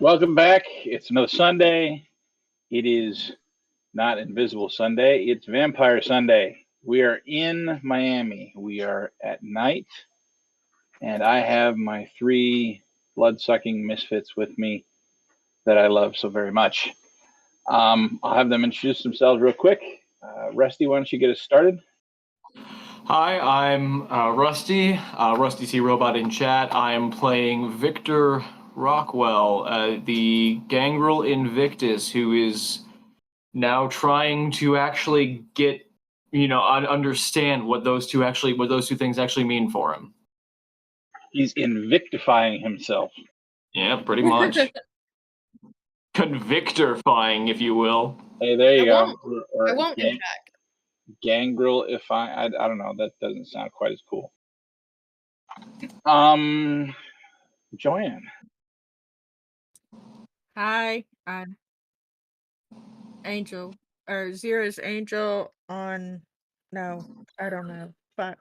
Welcome back. It's another Sunday. It is not Invisible Sunday, it's Vampire Sunday. We are in Miami. We are at night, and I have my three blood sucking misfits with me that I love so very much. I'll have them introduce themselves real quick. Rusty, why don't you get us started? Hi, I'm Rusty, Rusty C Robot in chat. I am playing Victor Rockwell, the Gangrel Invictus, who is now trying to actually get, understand what those two things actually mean for him. He's invictifying himself. Yeah, pretty much. Convictorfying, if you will. Hey, there you go. I won't, in fact. Gangrel, if I don't know, that doesn't sound quite as cool. Joanne. Hi, I'm Angel, or Zera's Angel on, no, I don't know, but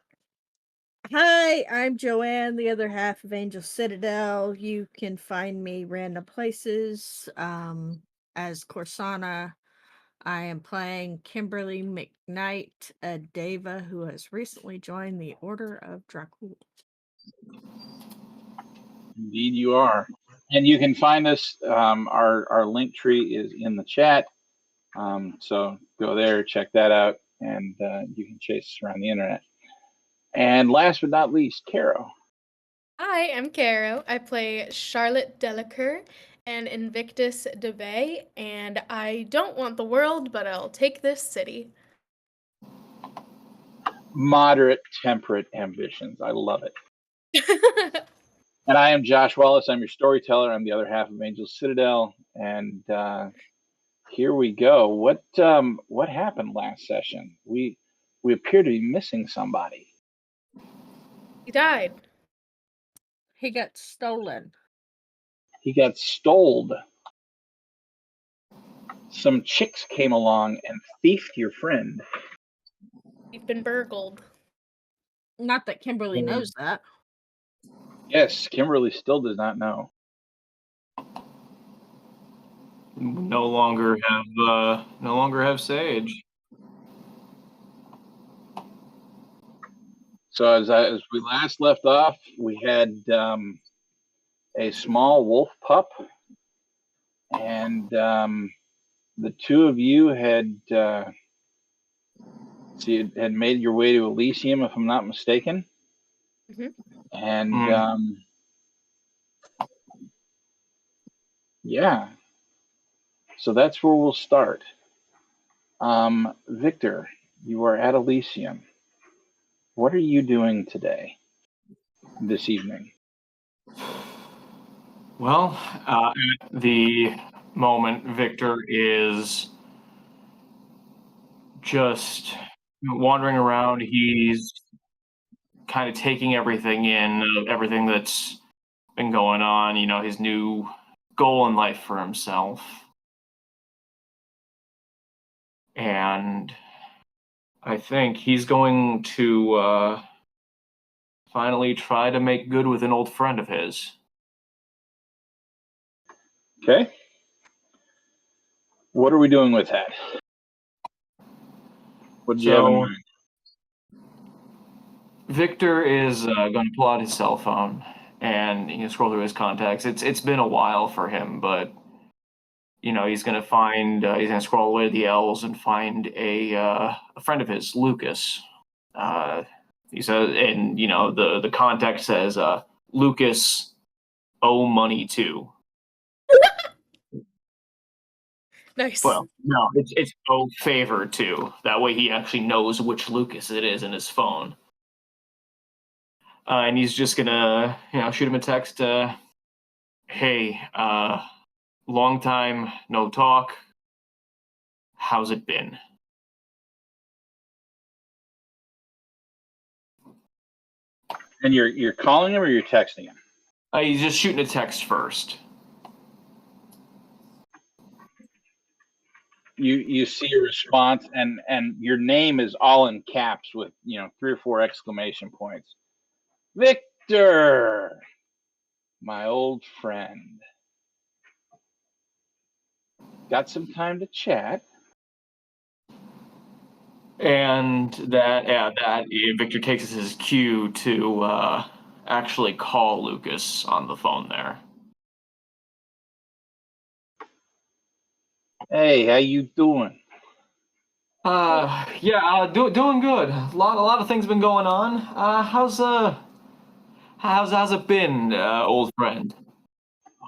hi, I'm Joanne, the other half of Angel Citadel. You can find me random places, as Corsana. I am playing Kimberly McKnight, a Deva who has recently joined the Order of Dracul. Indeed, you are. And you can find us. Our link tree is in the chat. So go there, check that out, and you can chase us around the internet. And last but not least, Caro. Hi, I'm Caro. I play Charlotte Delacour and Invictus DeBay, and I don't want the world, but I'll take this city. Moderate, temperate ambitions. I love it. And I am Josh Wallace. I'm your storyteller. I'm the other half of Angel Citadel. And here we go. What happened last session? We appear to be missing somebody. He died. He got stolen. He got stoled. Some chicks came along and thiefed your friend. We've been burgled. Not that Kimberly knows that. Yes, Kimberly still does not know. No longer have Sage. So as we last left off, we had a small wolf pup, and the two of you had made your way to Elysium, if I'm not mistaken. Mm-hmm. And yeah, so that's where we'll start. Victor, you are at Elysium. What are you doing this evening? Well, at the moment, Victor is just wandering around. He's kind of taking everything in, everything that's been going on, his new goal in life for himself. And I think he's going to finally try to make good with an old friend of his. Okay. What are we doing with that? What do you have in mind? Victor is going to pull out his cell phone and he can scroll through his contacts. It's been a while for him, but he's going to scroll away the L's and find a friend of his, Lucas. He says, and the contact says, Lucas owe money to. Nice. Well, no, it's owe favor to. That way he actually knows which Lucas it is in his phone. And he's just gonna, shoot him a text. Hey, long time no talk. How's it been? And you're calling him or you're texting him? He's just shooting a text first. You see a response, and your name is all in caps with 3 or 4 exclamation points. Victor, my old friend. got some time to chat. And that Victor takes as his cue to actually call Lucas on the phone there. Hey, how you doing? Doing good. A lot of things been going on. How's it been, old friend?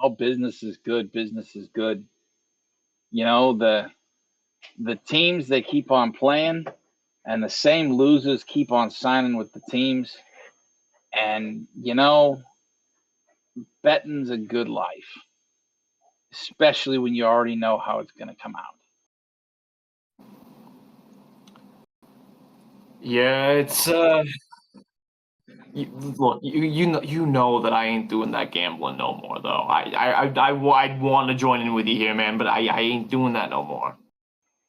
Oh, business is good. Business is good. You know, the teams, they keep on playing, and the same losers keep on signing with the teams. And you know, betting's a good life, especially when you already know how it's going to come out. Yeah, it's look, you know that I ain't doing that gambling no more though. I'd want to join in with you here, man, but I ain't doing that no more.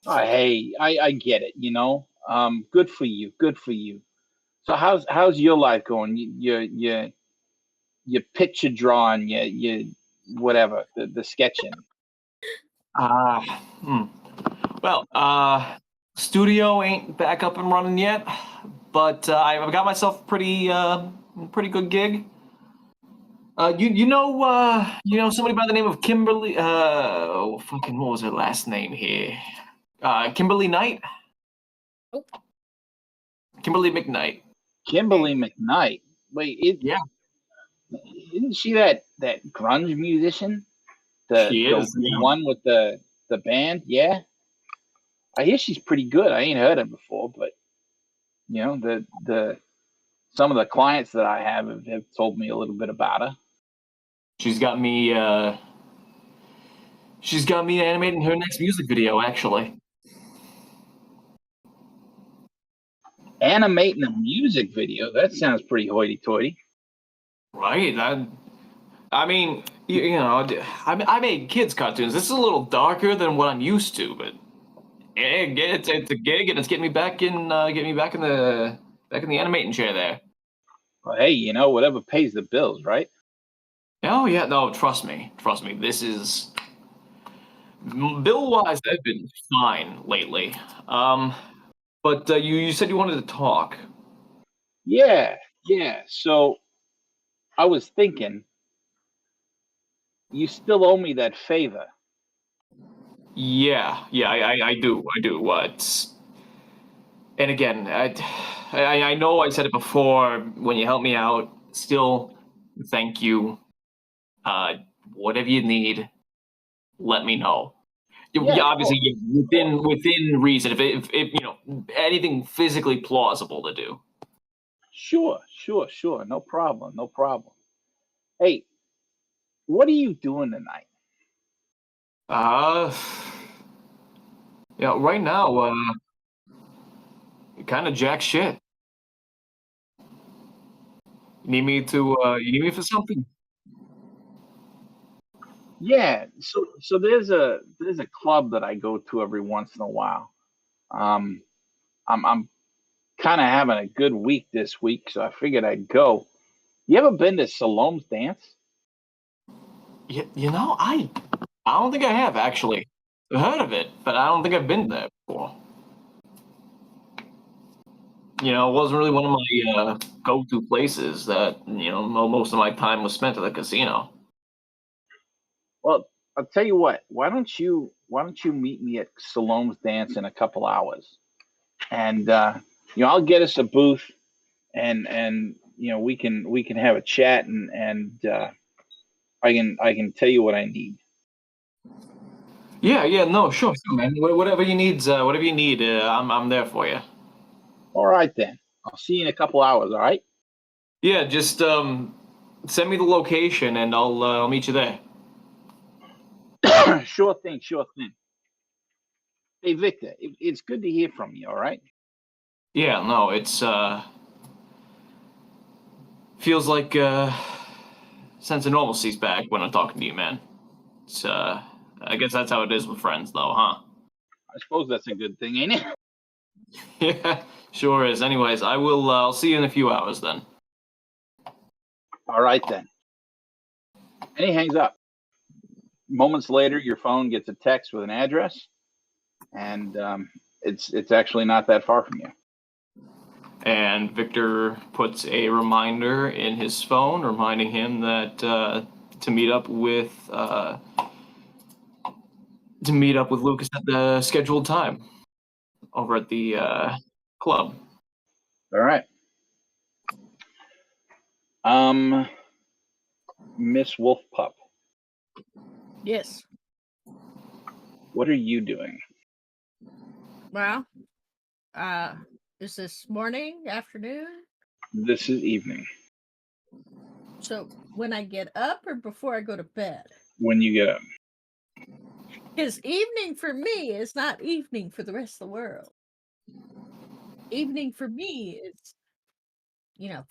Oh, hey, I get it. You know, good for you. Good for you. So how's your life going? You picture drawing, you whatever, the sketching. Hmm. Well, studio ain't back up and running yet, but I've got myself a pretty good gig. You know somebody by the name of Kimberly. Fucking what was her last name here? Kimberly Knight. Nope. Kimberly McKnight. Kimberly McKnight. Wait, Yeah, isn't she that grunge musician? The she the, is. the Yeah. one with the band? Yeah. I hear she's pretty good. I ain't heard her before, but you know, the some of the clients that I have told me a little bit about her. She's got me. She's got me animating her next music video, actually. Animating a music video, that sounds pretty hoity-toity. Right. I mean, you know, I made kids cartoons. This is a little darker than what I'm used to, but it's a gig, and it's getting me back in the animating chair there. Well, hey, you know, whatever pays the bills, right? Oh yeah, no, trust me. This is bill wise. I've been fine lately. But you said you wanted to talk. Yeah, yeah. So I was thinking, you still owe me that favor. Yeah, I do. What? And again, I know I said it before when you helped me out. Still, thank you. Uh, Whatever you need, let me know. Yeah, Obviously within reason. If you know anything physically plausible to do. sure. No problem, no problem. Hey, what are you doing tonight? Uh, yeah. Right now, kind of jack shit. You need me to? You need me for something? Yeah, so there's a club that I go to every once in a while. Um, I'm kind of having a good week this week, so I figured I'd go. You ever been to Salome's Dance? You know, I don't think I have actually. I've heard of it, but I don't think I've been there before. You know, it wasn't really one of my go-to places that, you know, most of my time was spent at the casino. Well, I'll tell you what. Why don't you meet me at Salome's Dance in a couple hours, and you know, I'll get us a booth, and you know, we can have a chat, and I can tell you what I need. Yeah, no, sure, man. Whatever you need, I'm there for you. All right then. I'll see you in a couple hours. All right. Yeah, just send me the location and I'll meet you there. Sure thing. Sure thing. Hey, Victor, it's good to hear from you. All right. Yeah, no, it's feels like sense of normalcy's back when I'm talking to you, man. It's I guess that's how it is with friends, though, huh? I suppose that's a good thing, ain't it? Yeah, sure is. Anyways, I will. I'll see you in a few hours then. All right then. And he hangs up. moments later, your phone gets a text with an address, and it's actually not that far from you. And Victor puts a reminder in his phone, reminding him that to meet up with Lucas at the scheduled time over at the club. All right. Miss Wolf Pup, Yes. what are you doing? Well, is this morning, afternoon? This is evening. So when I get up or before I go to bed? When you get up. Because evening for me is not evening for the rest of the world. Evening for me is,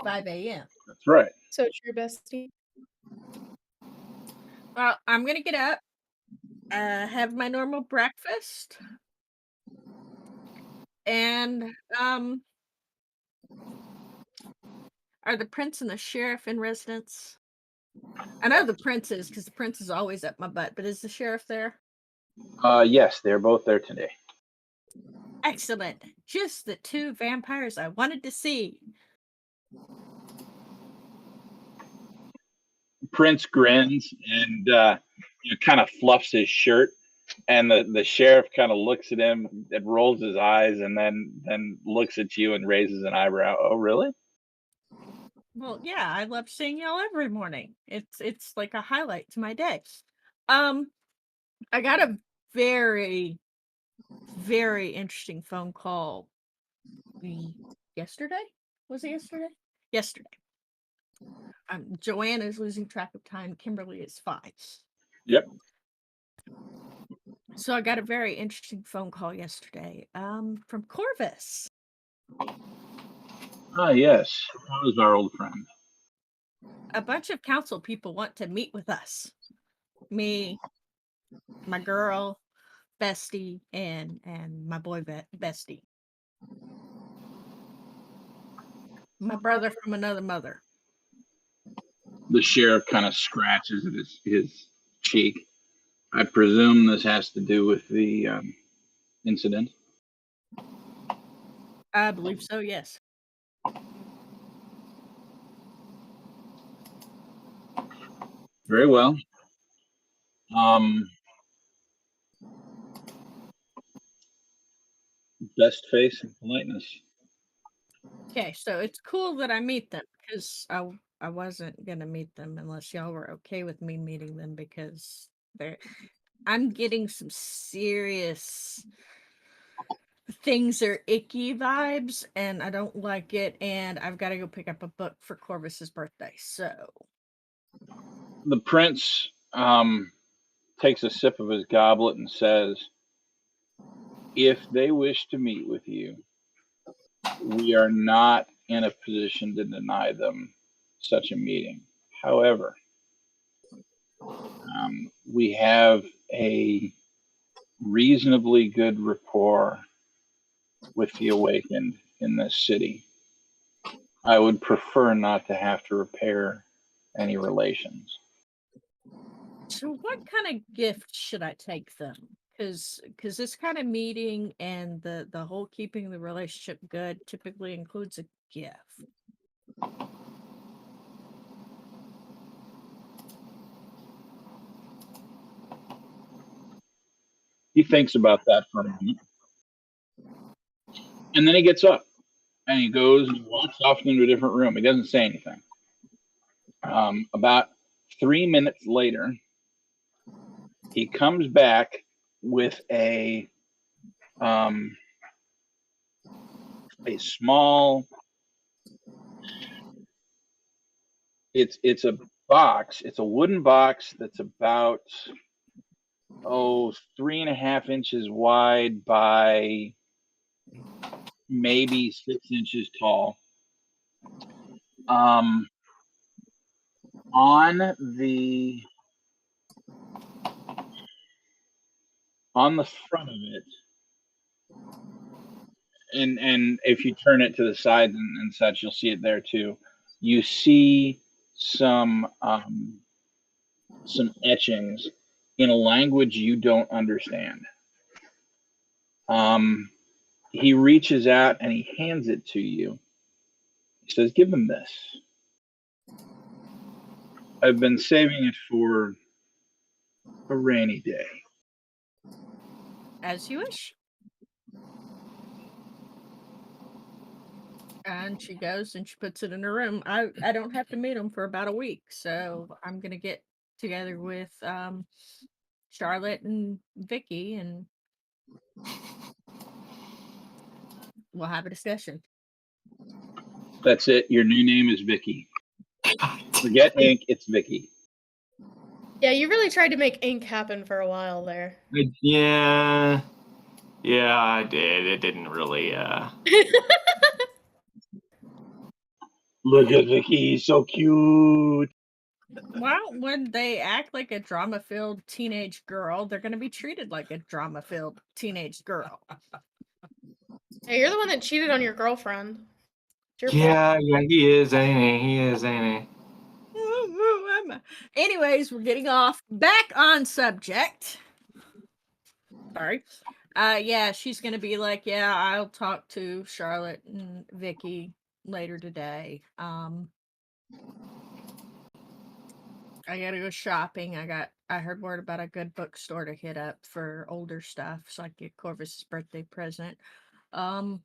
5 a.m. That's right. So true, bestie. Well, I'm going to get up, have my normal breakfast, and are the prince and the sheriff in residence? I know the prince is, because the prince is always up my butt, but is the sheriff there? Yes, they're both there today. Excellent. Just the two vampires I wanted to see. Prince grins and kind of fluffs his shirt, and the sheriff kind of looks at him and rolls his eyes, and then looks at you and raises an eyebrow. Oh, really? Well, yeah, I love seeing y'all every morning. It's like a highlight to my day. I got a very, very interesting phone call yesterday. Was it yesterday? Yesterday. Joanne is losing track of time. Kimberly is 5. Yep. So I got a very interesting phone call yesterday from Corvus. Ah, yes. That was our old friend. A bunch of council people want to meet with us. Me, my girl, Bestie, and my boy Bestie. My brother from another mother. The sheriff kind of scratches at his cheek. I presume this has to do with the incident. I believe so, yes. Very well. Best face and politeness. Okay, so it's cool that I meet them, because I wasn't gonna meet them unless y'all were okay with me meeting them, because I'm getting some serious things are icky vibes, and I don't like it, and I've got to go pick up a book for Corvus's birthday. So The prince takes a sip of his goblet and says, if they wish to meet with you, we are not in a position to deny them such a meeting. However, we have a reasonably good rapport with the awakened in this city. I would prefer not to have to repair any relations. So what kind of gift should I take them? Because this kind of meeting and the whole keeping the relationship good typically includes a gift. He thinks about that for a moment. And then he gets up and he goes and walks off into a different room. He doesn't say anything. About 3 minutes later, he comes back with a small, it's a box. It's a wooden box that's about 3.5 inches wide by maybe 6 inches tall. On the front of it, and if you turn it to the sides and such, you'll see it there too. You see some etchings in a language you don't understand. He reaches out and he hands it to you. He says, "Give him this. I've been saving it for a rainy day." As you wish. And she goes and she puts it in her room. I don't have to meet him for about a week, so I'm gonna get together with Charlotte and Vicky, and we'll have a discussion. That's it. Your new name is Vicky. Forget Ink. It's Vicky. Yeah, you really tried to make ink happen for a while there. Yeah, I did. It didn't really. Look at Vicky. He's so cute. Well, when they act like a drama-filled teenage girl, they're gonna be treated like a drama-filled teenage girl. Hey, you're the one that cheated on your girlfriend. It's your fault. Yeah, he is, ain't he? He is, ain't Anyways, we're getting off back on subject. Sorry. Yeah, she's gonna be like, yeah, I'll talk to Charlotte and Vicky later today. I gotta go shopping. I heard word about a good bookstore to hit up for older stuff, so I can get Corvus's birthday present. I'm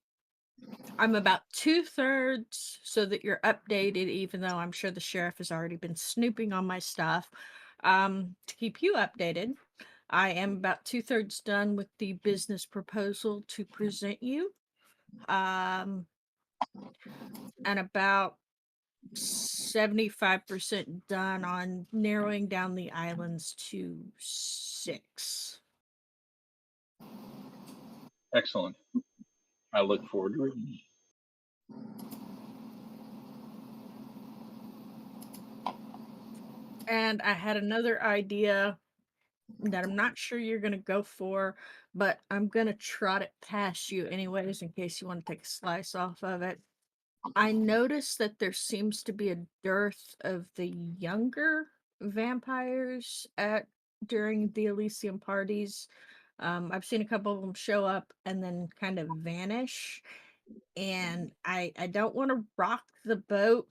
about 2/3 so that you're updated, even though I'm sure the sheriff has already been snooping on my stuff. To keep you updated, I am about 2/3 done with the business proposal to present you. And about 75% done on narrowing down the islands to 6. Excellent. I look forward to reading it. And I had another idea that I'm not sure you're going to go for, but I'm going to trot it past you anyways in case you want to take a slice off of it. I noticed that there seems to be a dearth of the younger vampires during the Elysium parties. I've seen a couple of them show up and then kind of vanish, and I don't want to rock the boat,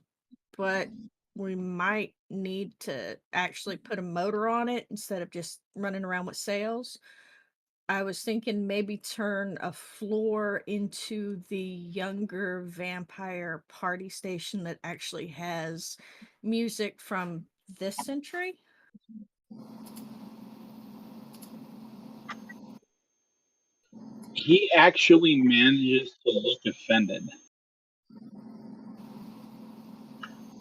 but we might need to actually put a motor on it instead of just running around with sails. I was thinking maybe turn a floor into the younger vampire party station that actually has music from this century. He actually manages to look offended.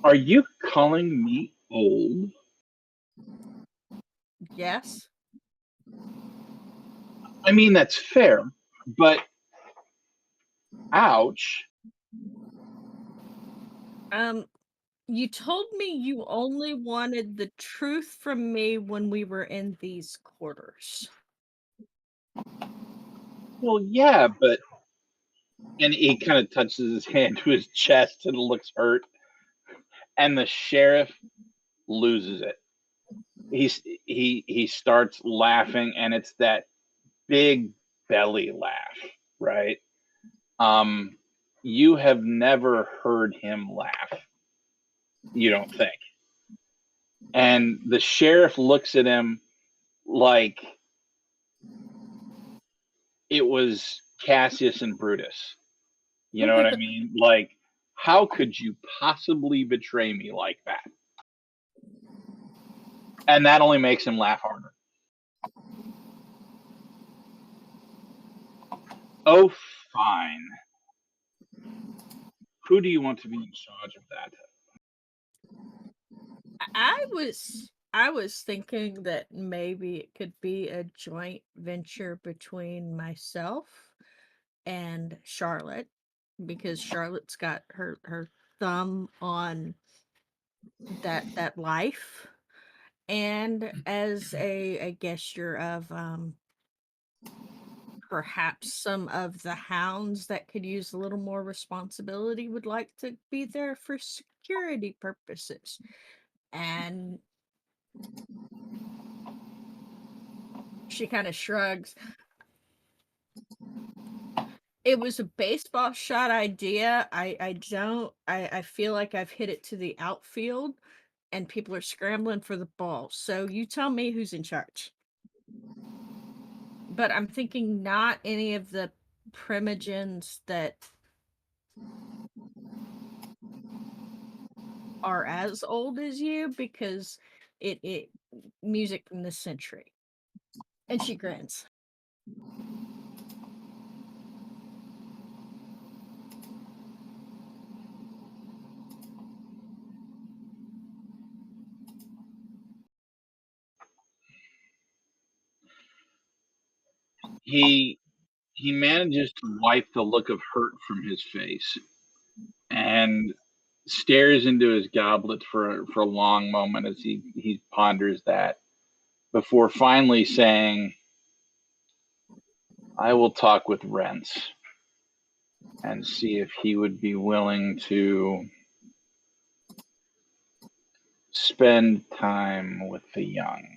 Are you calling me old? Yes. I mean, that's fair, but ouch. You told me you only wanted the truth from me when we were in these quarters. Well, yeah, but. And he kind of touches his hand to his chest and looks hurt. And the sheriff loses it. He starts laughing, and it's that big belly laugh, right? You have never heard him laugh, you don't think. And the sheriff looks at him like it was Cassius and Brutus. You know what I mean? Like, how could you possibly betray me like that? And that only makes him laugh harder. Oh, fine. Who do you want to be in charge of that? I was thinking that maybe it could be a joint venture between myself and Charlotte, because Charlotte's got her thumb on that life, and as a gesture of perhaps some of the hounds that could use a little more responsibility would like to be there for security purposes. And She kind of shrugs. It was a baseball shot idea. I feel like I've hit it to the outfield and people are scrambling for the ball. So you tell me who's in charge. But I'm thinking not any of the primogens that are as old as you, because it music from this century. And she grins. He manages to wipe the look of hurt from his face and stares into his goblet for a long moment as he ponders that before finally saying, I will talk with Rents and see if he would be willing to spend time with the young.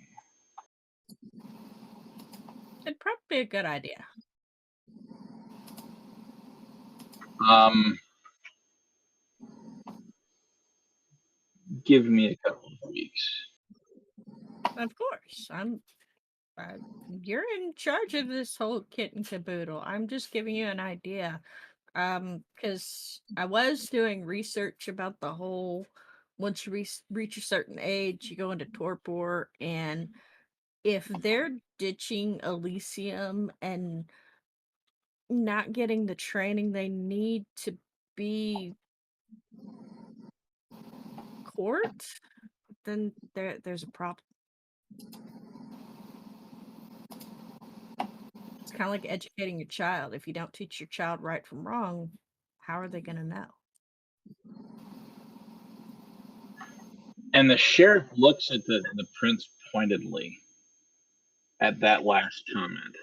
It'd probably be a good idea. Give me a couple of weeks. Of course. You're in charge of this whole kit and caboodle. I'm just giving you an idea. Because I was doing research about the whole, once you reach a certain age, you go into torpor, and if they're ditching Elysium and not getting the training they need to be court, then there's a problem. It's kind of like educating your child. If you don't teach your child right from wrong, how are they going to know? And the sheriff looks at the prince pointedly at that last comment.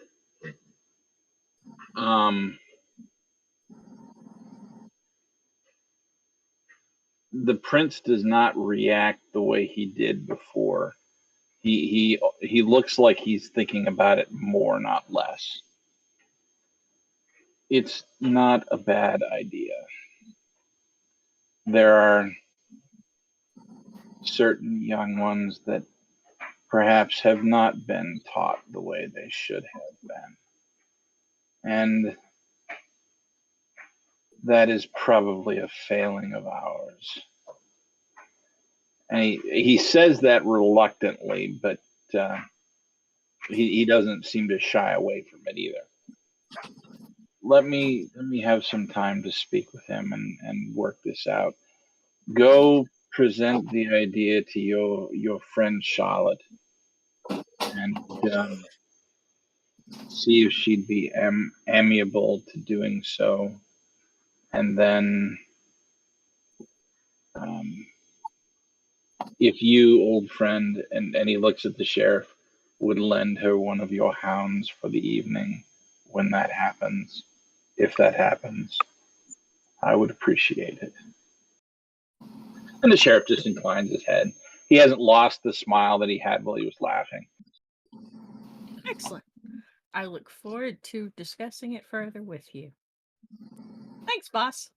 The prince does not react the way he did before. He looks like he's thinking about it more, not less. It's not a bad idea. There are certain young ones that perhaps have not been taught the way they should have been. And that is probably a failing of ours. And he says that reluctantly, but he doesn't seem to shy away from it either. Let me have some time to speak with him and work this out. Go present the idea to your friend Charlotte and see if she'd be amiable to doing so. And then if you, old friend, and he looks at the sheriff, would lend her one of your hounds for the evening when that happens, if that happens, I would appreciate it. And the sheriff just inclines his head. He hasn't lost the smile that he had while he was laughing. Excellent. I look forward to discussing it further with you. Thanks, boss.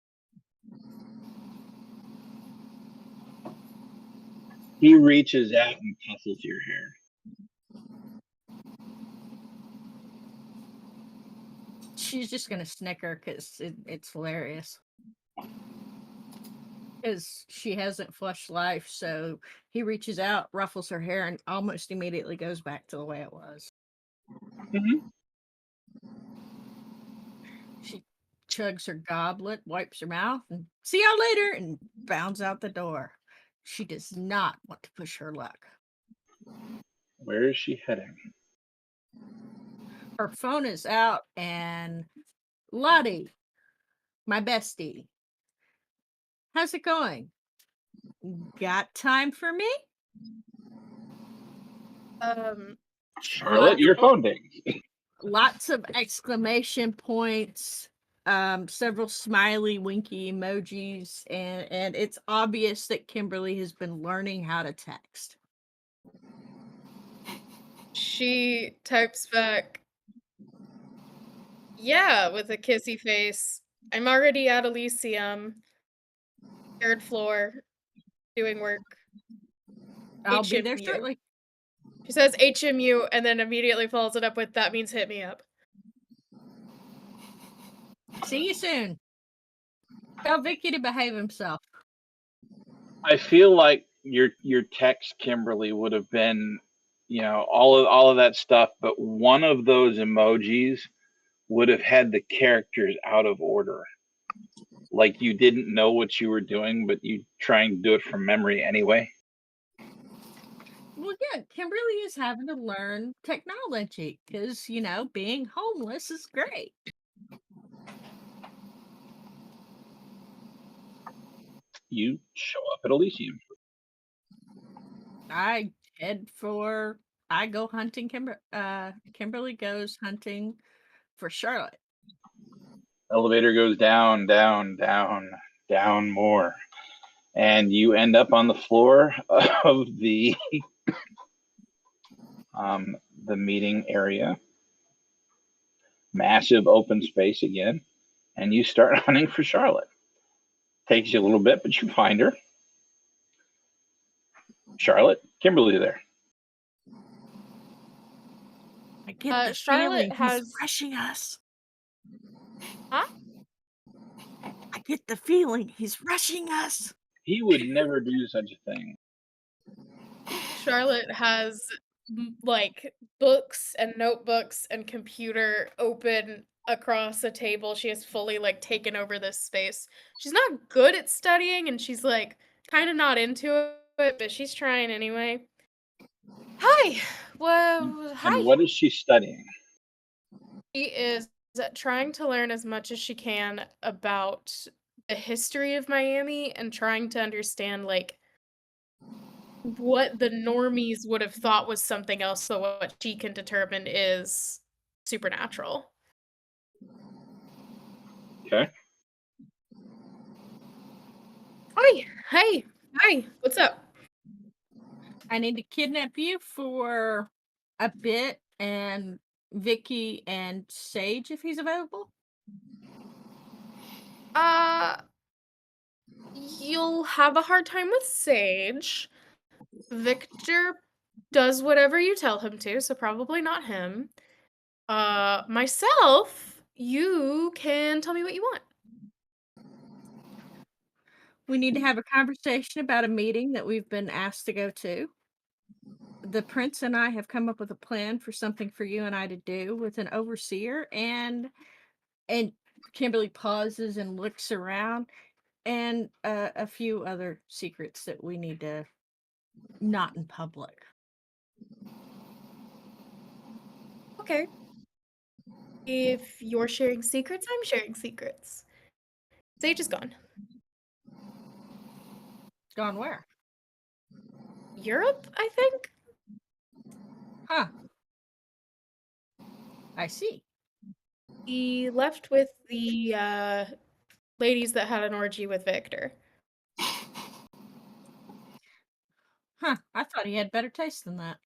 He reaches out and tussles your hair. She's just going to snicker because it's hilarious. Because she hasn't flushed life, so he reaches out, ruffles her hair, and almost immediately goes back to the way it was. Mm-hmm. She chugs her goblet, wipes her mouth, and see y'all later, and bounds out the door. She does not want to push her luck. Where is she heading? Her phone is out, and Lottie, my bestie, how's it going? Got time for me? Charlotte, your phone dings. Lots of exclamation points, several smiley, winky emojis, and it's obvious that Kimberly has been learning how to text. She types back, yeah, with a kissy face. I'm already at Elysium, third floor, doing work. I'll be there HMU. shortly. She says HMU and then immediately follows it up with, that means hit me up. See you soon. Tell Vicky to behave himself. I feel like your text, Kimberly, would have been, all of that stuff, but one of those emojis would have had the characters out of order. Like you didn't know what you were doing, but you trying to do it from memory anyway. Well, yeah, Kimberly is having to learn technology because, being homeless is great. You show up at Elysium. I go hunting. Kimberly goes hunting for Charlotte. Elevator goes down, down, down, down more. And you end up on the floor of the meeting area. Massive open space again. And you start hunting for Charlotte. Takes you a little bit, but you find her. Charlotte, Kimberly there. I get the Charlotte feeling has- he's rushing us. Huh? I get the feeling he's rushing us. He would never do such a thing. Charlotte has like books and notebooks and computer open across a table. She has fully like taken over this space. She's not good at studying and she's like kind of not into it, but she's trying anyway. Hi. Well, hi. And what is she studying? She is trying to learn as much as she can about the history of Miami and trying to understand like what the normies would have thought was something else, so what she can determine is supernatural. Okay. Hi, what's up? I need to kidnap you for a bit, and Vicky and Sage, if he's available. You'll have a hard time with Sage. Victor does whatever you tell him to, so probably not him. Myself, you can tell me what you want. We need to have a conversation about a meeting that we've been asked to go to. The prince and I have come up with a plan for something for you and I to do with an overseer, and Kimberly pauses and looks around, and a few other secrets that we need to not in public. Okay. If you're sharing secrets, I'm sharing secrets. Sage is gone. Gone where? Europe, I think? Huh. I see. He left with the ladies that had an orgy with Victor. Huh. I thought he had better taste than that.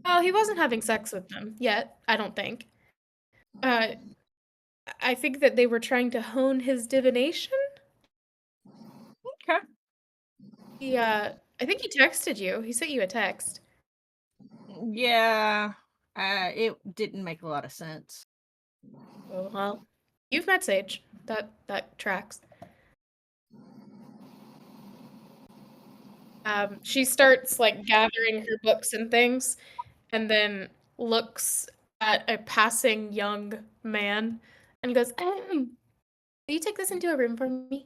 Oh, he wasn't having sex with them yet, I don't think. I think that they were trying to hone his divination. Okay. I think he texted you. He sent you a text. Yeah. It didn't make a lot of sense. Oh, well, you've met Sage. That tracks. She starts like gathering her books and things, and then looks at a passing young man and goes, "Will you take this into a room for me?"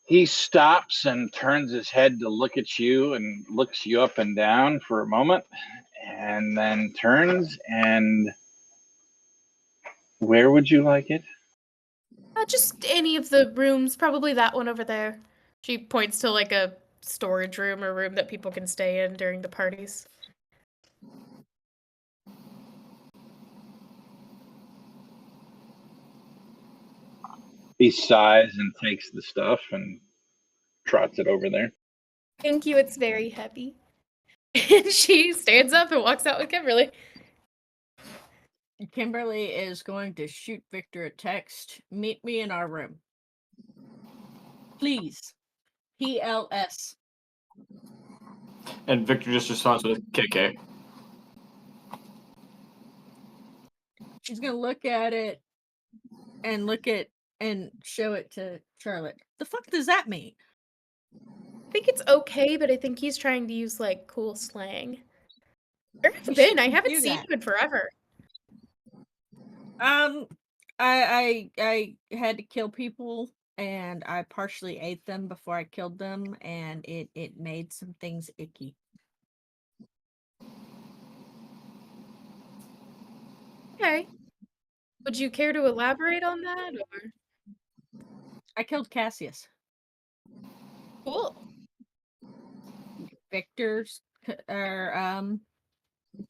He stops and turns his head to look at you and looks you up and down for a moment and then turns and where would you like it? Just any of the rooms, probably that one over there. She points to like a storage room or room that people can stay in during the parties. He sighs and takes the stuff and trots it over there. Thank you, it's very heavy. And she stands up and walks out with Kimberly. Kimberly is going to shoot Victor a text. Meet me in our room. Please. PLS. And Victor just responds with KK. She's gonna look at it and show it to Charlotte. The fuck does that mean? I think it's okay, but I think he's trying to use like cool slang. Where have We you been? shouldn't I haven't do seen that. you in forever. I had to kill people and I partially ate them before I killed them, and it made some things icky. Okay. Would you care to elaborate on that? Or I killed Cassius. cool. Victor's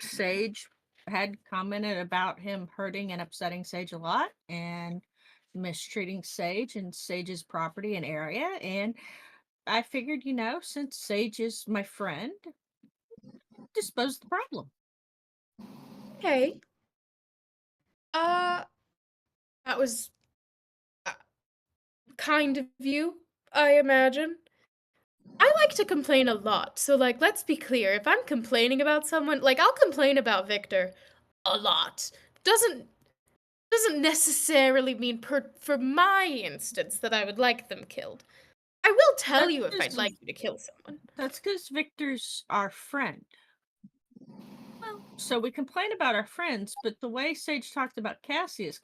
Sage had commented about him hurting and upsetting Sage a lot and mistreating Sage and Sage's property and area. And I figured, since Sage is my friend, dispose the problem. Okay. That was kind of you, I imagine. I like to complain a lot, so like let's be clear. If I'm complaining about someone, like I'll complain about Victor a lot. Doesn't necessarily mean for my instance that I would like them killed. I will tell That's you if I'd just- like you to kill someone. That's because Victor's our friend. Well, so we complain about our friends, but the way Sage talked about Cassius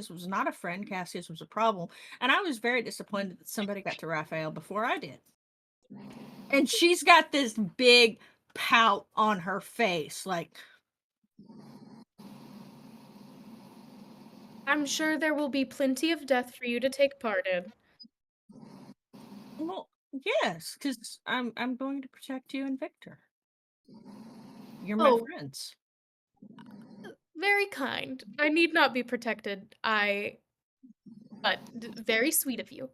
was not a friend, Cassius was a problem. And I was very disappointed that somebody got to Raphael before I did. And she's got this big pout on her face, like, I'm sure there will be plenty of death for you to take part in. well, yes, because I'm going to protect you and Victor. You're my Oh. friends. Very kind. I need not be protected. But very sweet of you.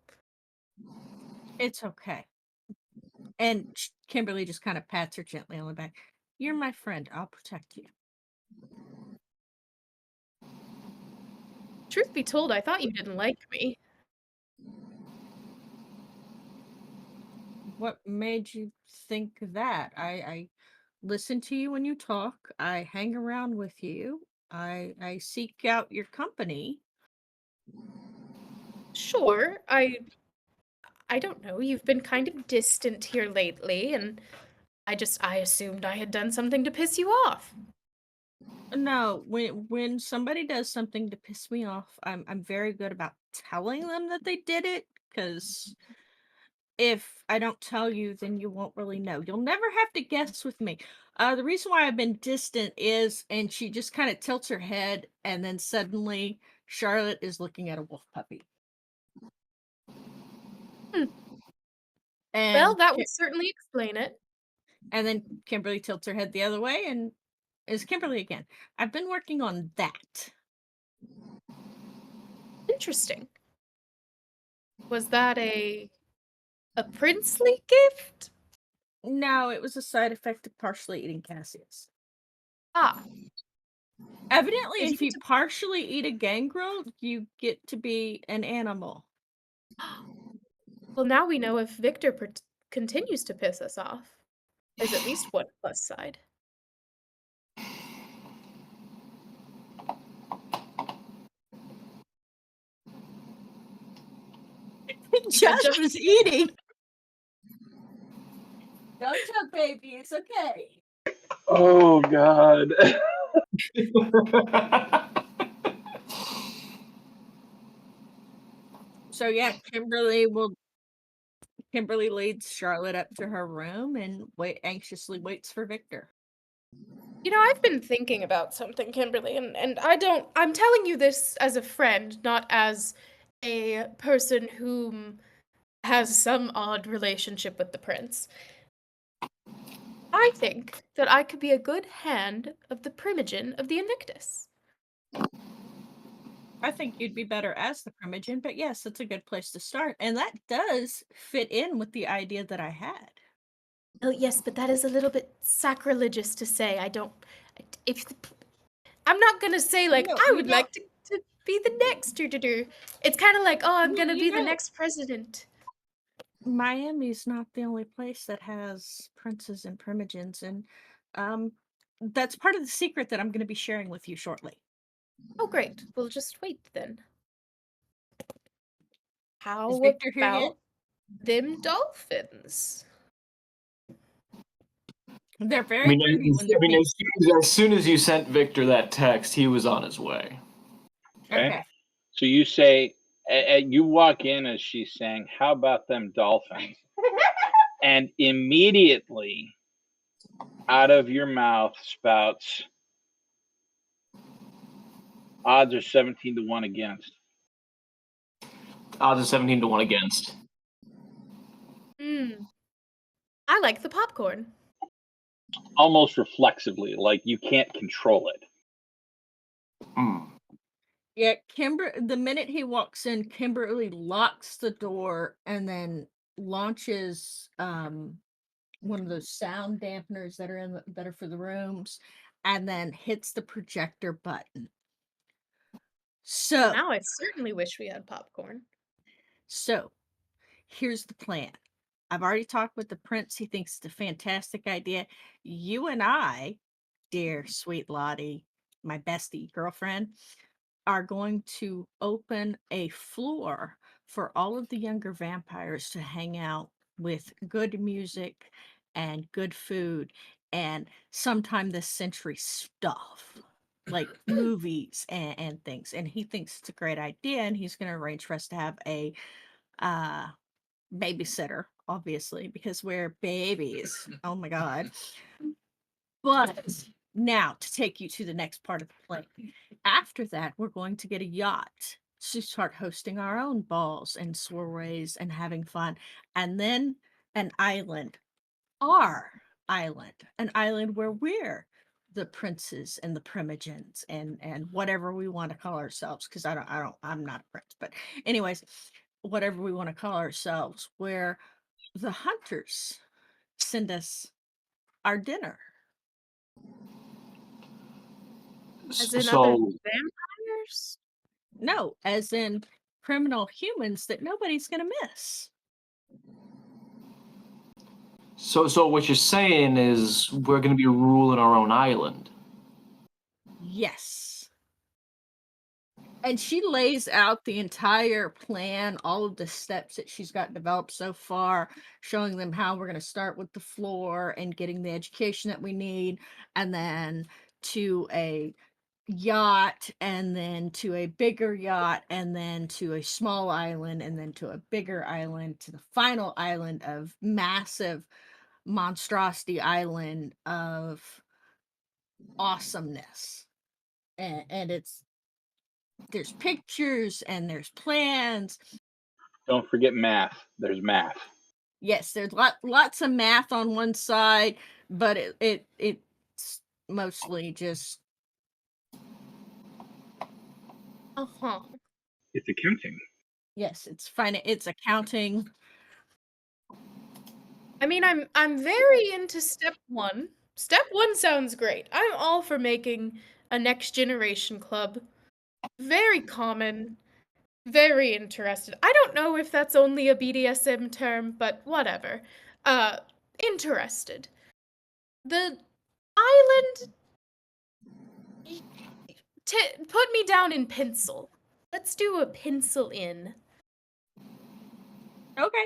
It's okay. And Kimberly just kind of pats her gently on the back. You're my friend. I'll protect you. Truth be told, I thought you didn't like me. What made you think that? I listen to you when you talk. I hang around with you. I seek out your company. Sure, I don't know. You've been kind of distant here lately, and I assumed I had done something to piss you off. No, when somebody does something to piss me off, I'm very good about telling them that they did it, because if I don't tell you, then you won't really know. You'll never have to guess with me. The reason why I've been distant is, and she just kind of tilts her head, and then suddenly Charlotte is looking at a wolf puppy. Hmm. And Well, that would certainly explain it. and then Kimberly tilts her head the other way and is Kimberly again. I've been working on that. Interesting. Was that a princely gift? No, it was a side effect of partially eating Cassius. Ah, Evidently, Did if you you partially eat a gangrel, you get to be an animal. well, now we know if Victor continues to piss us off. There's at least one plus side. Josh was eating. Don't choke, baby. It's okay. Oh God. So yeah, Kimberly leads Charlotte up to her room and anxiously waits for Victor. You know, I've been thinking about something, Kimberly, and I'm telling you this as a friend, not as a person whom has some odd relationship with the prince. I think that I could be a good hand of the Primogen of the Invictus. I think you'd be better as the Primogen, but yes, that's a good place to start. And that does fit in with the idea that I had. Oh yes, but that is a little bit sacrilegious to say. I don't. If I'm not gonna say like No, I you would know, like to be the next do. It's kind of like, oh, I'm well, gonna you be the know, next president. Miami's not the only place that has princes and primogens, and um, that's part of the secret that I'm going to be sharing with you shortly. Oh great. We'll just wait then. Is How Victor here yet? about them dolphins? They're I very mean, pretty when they're pink. as soon as you sent Victor that text, he was on his way. Okay. Okay. So you say, you walk in as she's saying, "How about them dolphins?" And immediately out of your mouth spouts, "Odds are 17-1 against." Odds are 17-1 against. Hmm. I like the popcorn. Almost reflexively, like you can't control it. Mm. Yeah, the minute he walks in, Kimberly locks the door and then launches one of those sound dampeners that are that are for the rooms, and then hits the projector button. So, Now I certainly wish we had popcorn. so here's the plan. I've already talked with the prince. He thinks it's a fantastic idea. You and I, dear sweet Lottie, my bestie girlfriend, are going to open a floor for all of the younger vampires to hang out with good music and good food and sometime this century stuff like movies and things. And he thinks it's a great idea, and he's going to arrange for us to have a uh babysitter, obviously, because we're babies. Oh my god. But now to take you to the next part of the plan. After that, we're going to get a yacht to start hosting our own balls and soirees and having fun. And then an island, our an island where we're the princes and the primogens and whatever we want to call ourselves, because I'm not a prince, but anyways, whatever we want to call ourselves, where the hunters send us our dinner. As in other So, vampires? No, as in criminal humans that nobody's gonna miss. so what you're saying is we're going to be ruling our own island. Yes. And she lays out the entire plan, all of the steps that she's got developed so far, showing them how we're going to start with the floor and getting the education that we need, and then to a yacht, and then to a bigger yacht, and then to a small island, and then to a bigger island, to the final island of massive monstrosity island of awesomeness. And there's pictures and there's plans. Don't forget math. There's math. Yes, there's lots of math on one side, but it's mostly just Uh-huh. It's accounting. yes, it's accounting. I mean, I'm very into step 1. Step 1 sounds great. I'm all for making a next generation club. Very common, very interested. I don't know if that's only a BDSM term, but whatever. Uh Interested. The island put me down in pencil. Let's do a pencil in. Okay.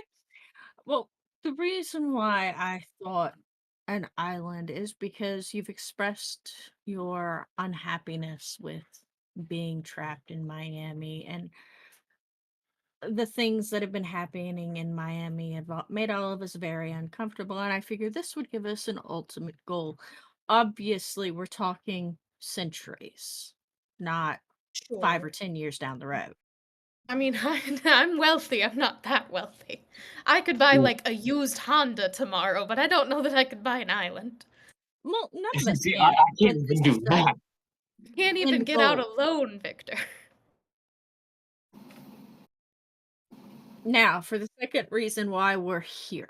Well, the reason why I thought an island is because you've expressed your unhappiness with being trapped in Miami, and the things that have been happening in Miami have made all of us very uncomfortable. And I figured this would give us an ultimate goal. Obviously, we're talking centuries, not 5 or Sure. 10 years down the road. I mean, I'm wealthy. I'm not that wealthy. I could buy Mm. like a used Honda tomorrow, but I don't know that I could buy an island. Well, none of us See, I can, can't but even this do is the that. Can't even end get out goal. alone, Victor. Now, for the second reason why we're here.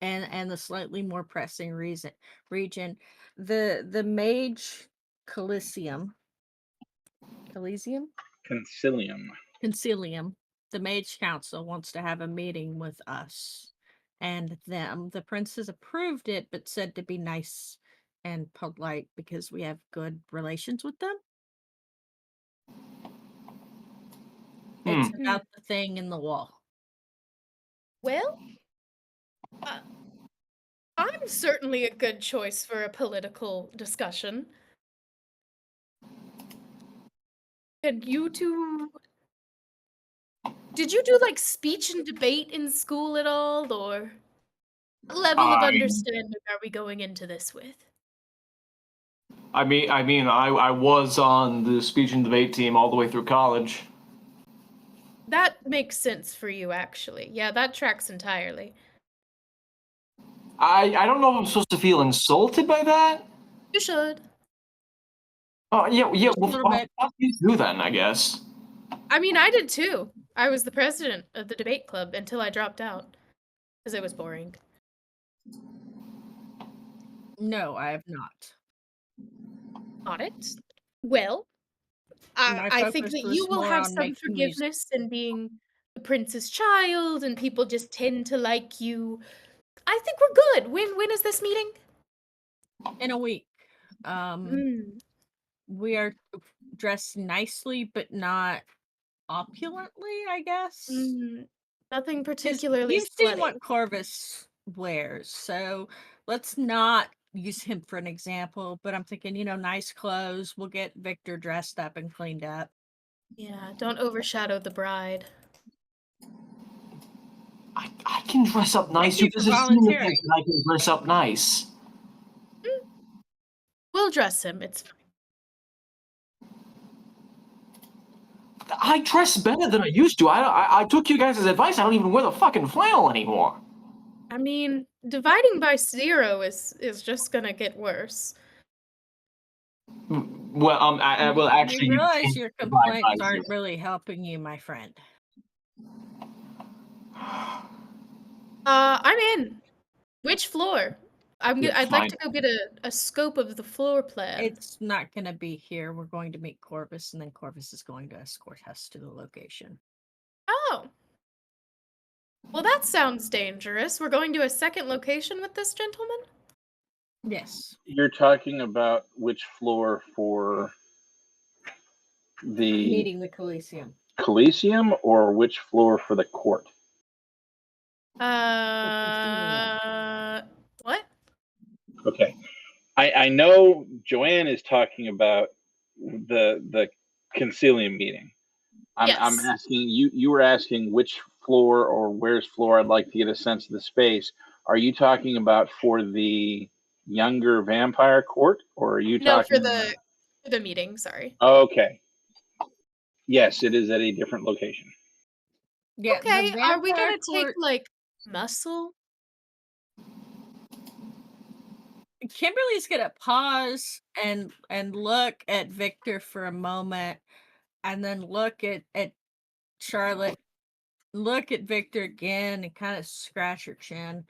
and the slightly more pressing region, the Mage Coliseum, Coliseum, Concilium. Concilium, the Mage Council wants to have a meeting with us and them. The prince has approved it, but said to be nice and polite because we have good relations with them. It's Hmm. about the thing in the wall. Well, uh, I'm certainly a good choice for a political discussion. And you two, did you do like speech and debate in school at all, or what level of I understanding are we going into this with? I was on the speech and debate team all the way through college. That makes sense for you, actually. Yeah, that tracks entirely. I don't know if I'm supposed to feel insulted by that. You should. Oh yeah, yeah. Just a Well, little bit. fuck you too then, I guess. I mean, I did too. I was the president of the debate club until I dropped out because it was boring. No, I have not. Got it. Well, My I think focus that you was will more have on some making music. forgiveness in being the prince's child, and people just tend to like you. I think we're good. When is this meeting? In a week. Mm, We are dressed nicely, but not opulently, I guess. nothing 'Cause particularly you've seen slutty. what Corvus wears, so let's not use him for an example. But I'm thinking, nice clothes. We'll get Victor dressed up and cleaned up. Yeah, don't overshadow the bride. I can dress up nice. Thank you for Does it seem like volunteering. I can dress up nice? We'll dress him. It's fine. I dress better than I used to. I took you guys' advice. I don't even wear the fucking flannel anymore. I mean, dividing by 0 is just gonna get worse. Well, well, actually, You you realize can't your divide by complaints aren't zero. really helping you, my friend. I'm in. Which floor? Yeah, I'd like fine. to go get a scope of the floor plan. It's not going to be here. We're going to meet Corvus, and then Corvus is going to escort us to the location. Oh. Well, that sounds dangerous. We're going to a second location with this gentleman? Yes. You're talking about which floor for the Meeting the Coliseum. Coliseum or which floor for the court? What? Okay. I know Joanne is talking about the concilium meeting. I'm Yes. asking you. You were asking which floor or where's floor. I'd like to get a sense of the space. Are you talking about for the younger vampire court, or are you No, talking? for the meeting, sorry. Okay. Yes, it is at a different location. Yeah, the Okay, are we vampire gonna take, court. like, muscle? Kimberly's gonna pause and look at Victor for a moment, and then look at Charlotte, look at Victor again, and kind of scratch her chin.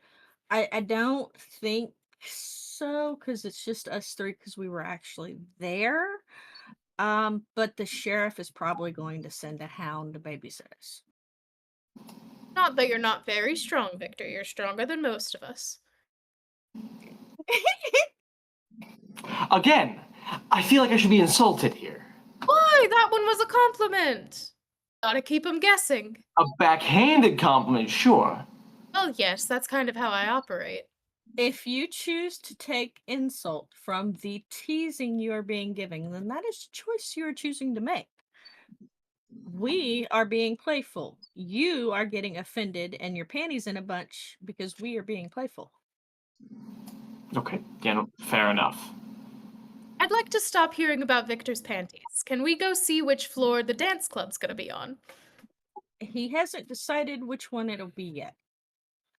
I don't think so, because it's just us three, because we were actually there. But the sheriff is probably going to send a hound to babysit us. Not that you're not very strong, Victor. You're stronger than most of us. Again, I feel like I should be insulted here. Why? That one was a compliment. Gotta keep him guessing. A backhanded compliment, sure. Oh, yes, that's kind of how I operate. If you choose to take insult from the teasing you are being given, then that is a choice you are choosing to make. We are being playful. You are getting offended and your panties in a bunch because we are being playful. Okay, fair enough. I'd like to stop hearing about Victor's panties. Can we go see which floor the dance club's gonna be on? He hasn't decided which one it'll be yet.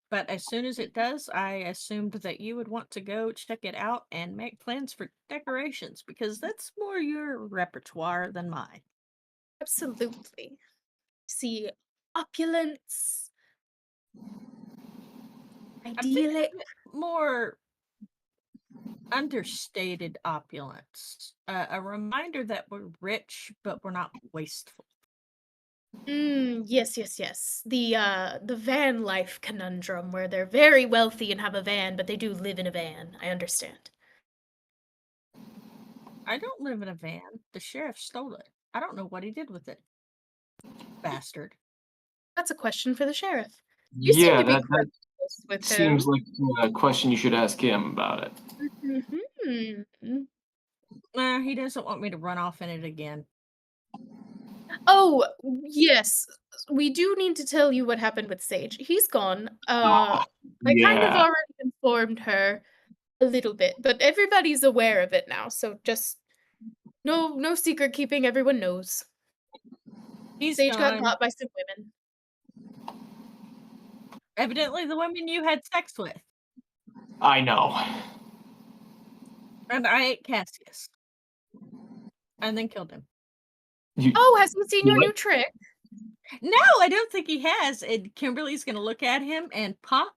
But as soon as it does, I assumed that you would want to go check it out and make plans for decorations because that's more your repertoire than mine. Absolutely. See opulence. I'm thinking idyllic. a bit more understated opulence. A reminder that we're rich, but we're not wasteful. Yes, yes, yes. The van life conundrum where they're very wealthy and have a van, but they do live in a van. I understand. I don't live in a van. The sheriff stole it. I don't know what he did with it. Bastard. That's a question for the sheriff. You seem Yeah, to be that quite close with seems him. like a question you should ask him about it. Mhm. Nah, he doesn't want me to run off in it again. Oh, yes. We do need to tell you what happened with Sage. He's gone. I kind of Yeah. already informed her a little bit, but everybody's aware of it now. So just no secret keeping. Everyone knows. He's Sage got gone. caught by some women. Evidently the women you had sex with. I know. And I ate Cassius. And then killed him. Oh, has he seen your What? new trick? No, I don't think he has. And Kimberly's gonna look at him and pop.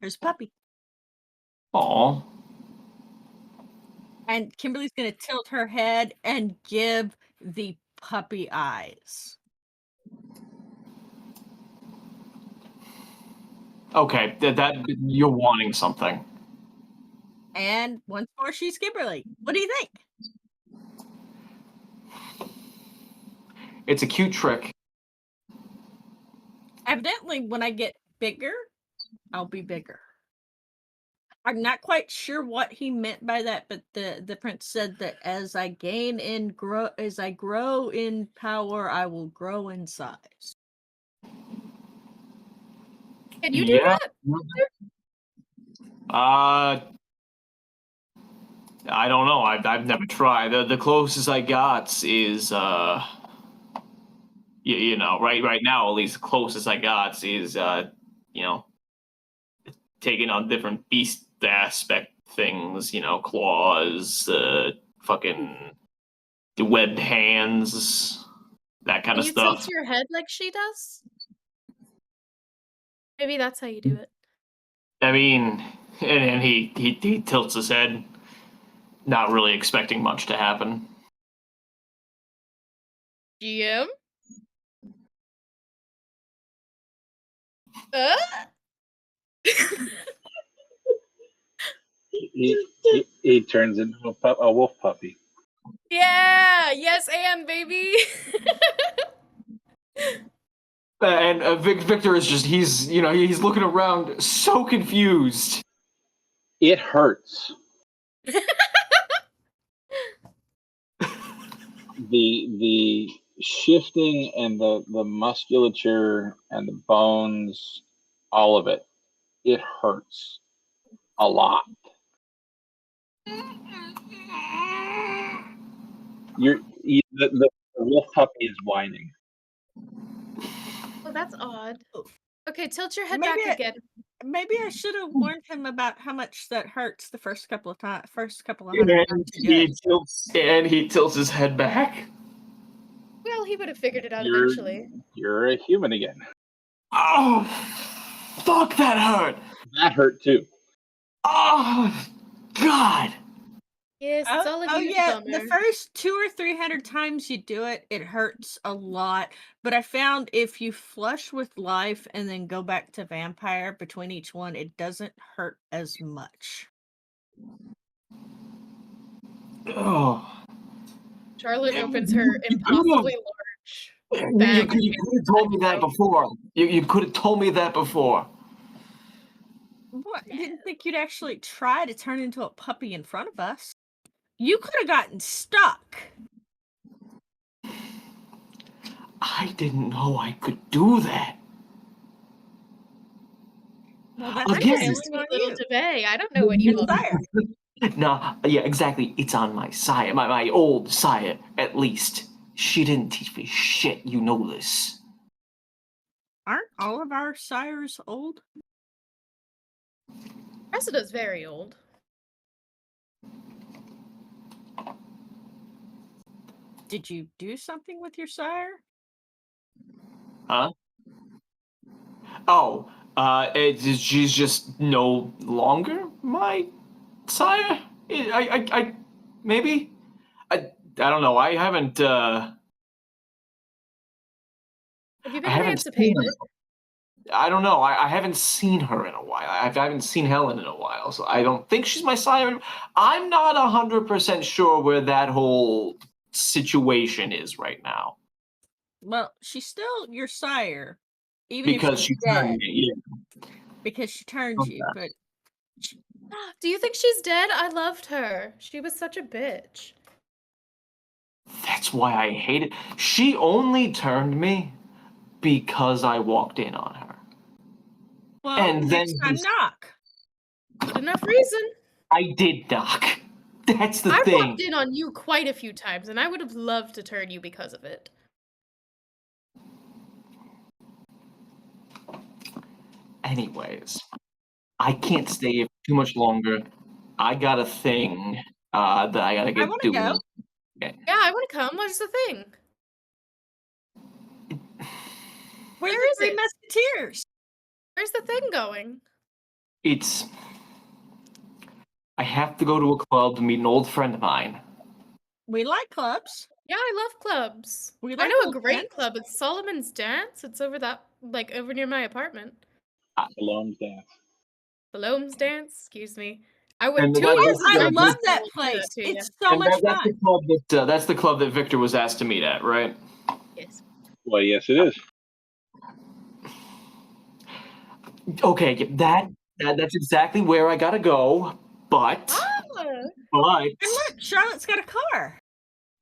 There's a puppy. Aw. And Kimberly's gonna tilt her head and give the puppy eyes. Okay, that you're wanting something. And once more, she's Kimberly. What do you think? It's a cute trick. Evidently, when I get bigger, I'll be bigger. I'm not quite sure what he meant by that, but the prince said that as I grow in power, I will grow in size. Can you do Yeah. that? I don't know. I've never tried. The closest I got is you know, right now at least the closest I got is you know, taking on different beast aspect things, you know, claws, fucking the webbed hands, that kind Can of you tilt stuff. your head like she does? Maybe that's how you do it. I mean, and he tilts his head, not really expecting much to happen. GM? Uh? He turns into a wolf puppy. Yeah! Yes, and baby! And Victor is just he's looking around so confused. It hurts. The shifting and the musculature and the bones, all of it, it hurts a lot. The wolf puppy is whining. Oh, that's odd. Oh. Okay, tilt your head Maybe back again. Maybe I should have warned him about how much that hurts the first couple of hundred And times you do it. he tilts his head back. Well, he would have figured it out You're eventually. you're a human again. Oh, fuck! That hurt. That hurt too. Oh, God. Yes, it's all of Oh you, yeah, the Summer. first 200 or 300 times you do it, it hurts a lot. But I found if you flush with life and then go back to vampire between each one, it doesn't hurt as much. Oh. Charlotte opens her impossibly large You bag. could have told me that before. You could have told me that before. What? Didn't think you'd actually try to turn into a puppy in front of us. You could have gotten stuck. I didn't know I could do that. Well, that's Again. failing Sweet on little you. DeVay. I don't know what you want. Sire. No, yeah, exactly. It's on my sire, my old sire, at least. She didn't teach me shit. You know this. Aren't all of our sires old? Cressida's very old. Did you do something with your sire? Huh? Oh, She's just no longer my sire. I maybe. I don't know. I haven't. Have you I been haven't seen emancipated? her. I don't know. I haven't seen her in a while. I haven't seen Helen in a while, so I don't think she's my sire. I'm not 100% sure where that whole situation is right now Well, she's still your sire, even if because she's she turned dead, me. Yeah. because she turned you. Okay. But Do you think she's dead? I loved her. She was such a bitch. That's why I hate it. She only turned me because I walked in on her. well, And then next time knock. Good enough reason. I did knock. That's the I thing. walked in on you quite a few times, and I would have loved to turn you because of it. Anyways, I can't stay here too much longer. I got a thing that I gotta I get want to doing. go. Yeah, I want to come. What's the thing? Where's Where the is Three it? Musketeers? Where's the thing going? It's. I have to go to a club to meet an old friend of mine. We like clubs. Yeah, I love clubs. We I like know a old great friends. club. It's Solomon's Dance. It's over over near my apartment. Salome's Dance. Salome's Dance. Excuse me. I And went 2 that- years I ago. love that I will do place. to ya. It's so And much that's the fun. club that's the club that Victor was asked to meet at, right? Yes. Well, yes, it is. Okay, that's exactly where I gotta go. But Ah, And look, Charlotte's got a car.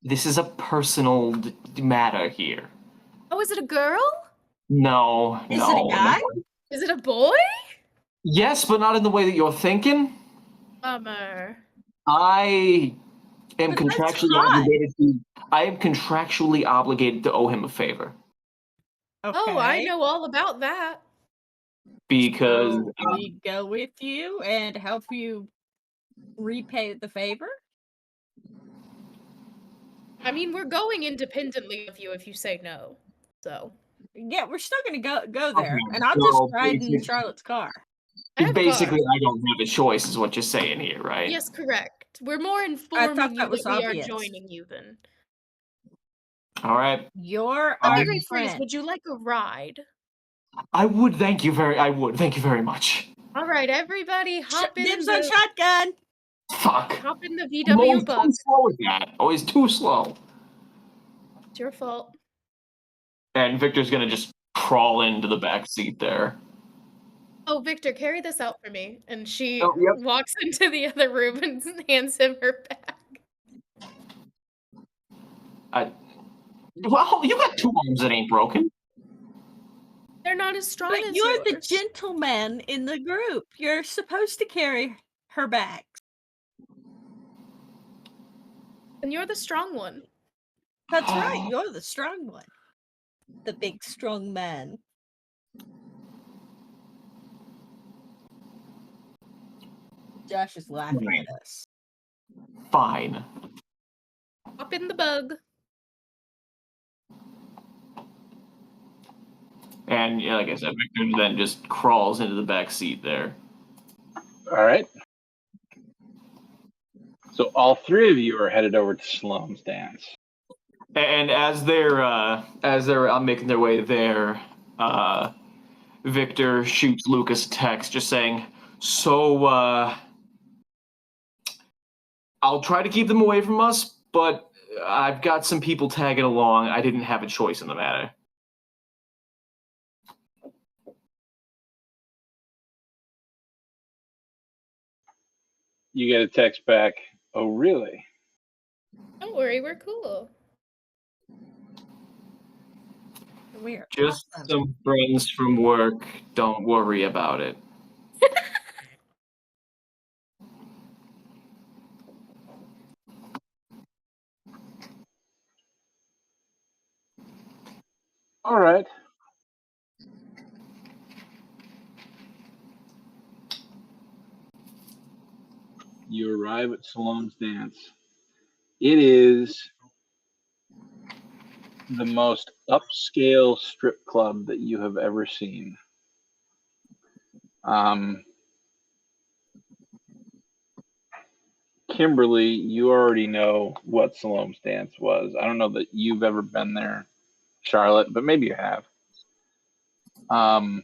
this is a personal matter here. oh, is it a girl? No, Is no, it a guy? no. Is it a boy? Yes, but not in the way that you're thinking. Bummer. I am But that's contractually hot. obligated to. I am contractually obligated to owe him a favor Okay. Oh, I know all about that. because So we go with you and help you repay the favor. I mean, we're going independently of you if you say no. So Yeah, we're still gonna go there, Okay, and I'll so just ride in basically- Charlotte's car. I have basically cars. I don't have a choice, is what you're saying here, right? Yes, correct. We're more informing you that was that we obvious. are joining you then. All right. You're All our right. Great Freeze, friend. would you like a ride? I would. Thank you very much. All right, everybody, Dibs on shotgun. Fuck. hop in the I'm VW always bug. too slow with that. Always too slow. It's your fault. And Victor's gonna just crawl into the back seat there. Oh, Victor, carry this out for me. And she Oh, yep. walks into the other room and hands him her bag. Well, you got two arms that ain't broken. They're not as strong But as you're the yours. gentleman in the group. You're supposed to carry her back. And you're the strong one. That's right. You're the strong one. The big strong man. Josh is laughing Right. at us. Fine. Hop in the bug. And yeah, like I said, Victor then just crawls into the back seat there. All right. So all three of you are headed over to Salome's Dance. And as they're making their way there, Victor shoots Lucas a text just saying, "So I'll try to keep them away from us, but I've got some people tagging along. I didn't have a choice in the matter." You get a text back. Oh, really? Don't worry, we're cool. We're Just awesome. some friends from work. Don't worry about it. All right. You arrive at Salome's Dance. It is the most upscale strip club that you have ever seen. Kimberly, you already know what Salome's dance was. I don't know that you've ever been there, Charlotte, but maybe you have.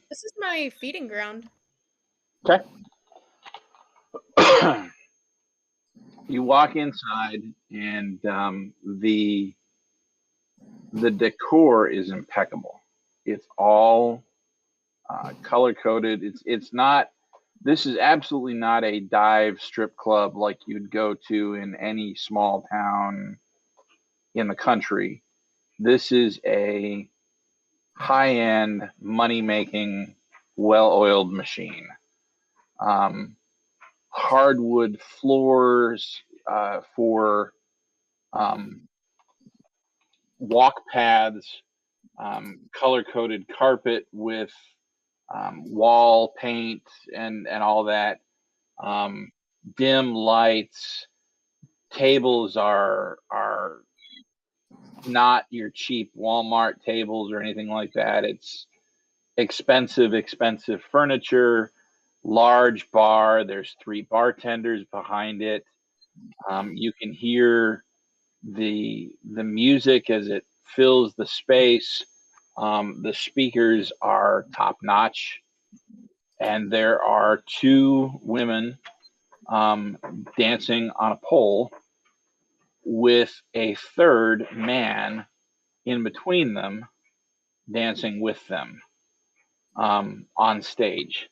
This is my feeding ground. Okay. You walk inside, and the decor is impeccable. It's all color coded. It's not. This is absolutely not a dive strip club like you'd go to in any small town in the country. This is a high-end, money-making, well-oiled machine. Hardwood floors for walk paths, color-coded carpet with wall paint and all that. Dim lights. Tables are not your cheap Walmart tables or anything like that. It's expensive furniture, large bar. There's 3 bartenders behind it. You can hear the music as it fills the space. The speakers are top notch, and there are 2 women dancing on a pole with a third man in between them dancing with them on stage.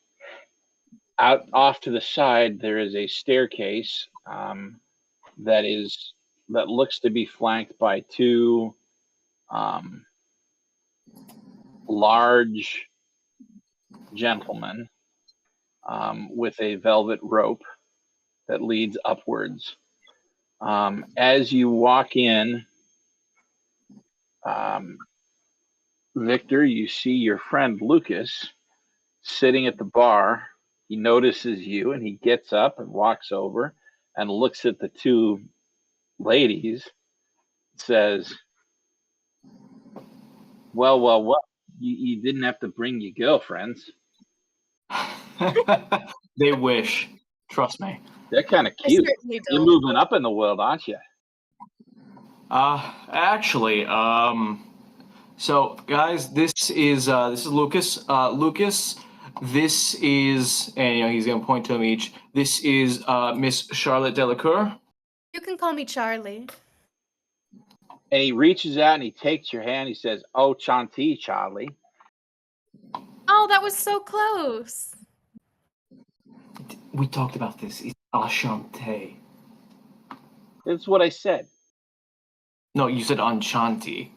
Out off to the side, there is a staircase that looks to be flanked by 2 large gentlemen with a velvet rope that leads upwards. As you walk in, Victor, you see your friend Lucas sitting at the bar. He notices you and he gets up and walks over and looks at the 2 ladies, says, well, what? You didn't have to bring your girlfriends. They wish. Trust me. They're kind of I cute. certainly You're don't. moving up in the world, aren't you? Actually, so guys, this is Lucas. Lucas, this is, and he's gonna point to them each. This is Miss Charlotte Delacour. You can call me Charlie. And he reaches out and he takes your hand. He says, "Oh, Chanty, Charlie." Oh, that was so close. We talked about this. It's Ashante. That's what I said. No, you said Enchanti.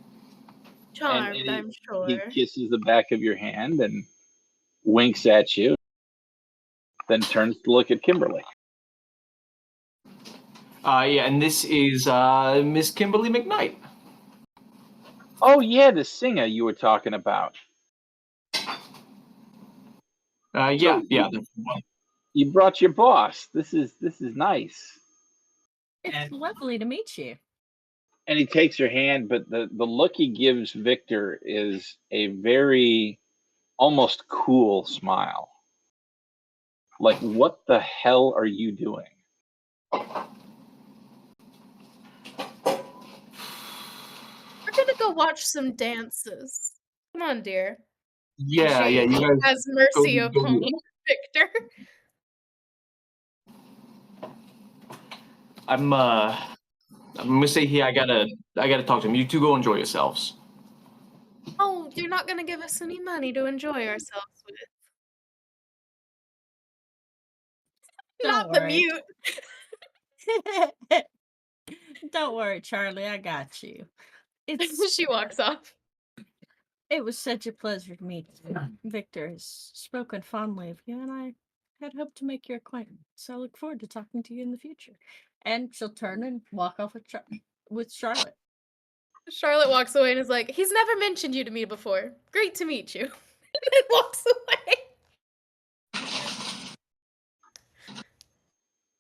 Charmed, and I'm sure. He kisses the back of your hand and winks at you, then turns to look at Kimberly. Yeah, and this is Miss Kimberly McKnight. Oh yeah, the singer you were talking about. Yeah. You brought your boss. This is nice. It's lovely to meet you. And he takes your hand, but the look he gives Victor is a very almost cool smile. Like, what the hell are you doing? We're gonna go watch some dances. Come on, dear. Yeah, She you guys. has mercy go- upon Victor. I'm gonna say here. I gotta talk to him. You 2 go enjoy yourselves. Oh, you're not gonna give us any money to enjoy ourselves with. Not Don't the worry. mute. Don't worry, Charlie. I got you. She walks off. It was such a pleasure to meet you. Victor has spoken fondly of you, and I had hoped to make your acquaintance. So I look forward to talking to you in the future. And she'll turn and walk off with Charlotte. Charlotte walks away and is like, he's never mentioned you to me before. Great to meet you. And then walks away.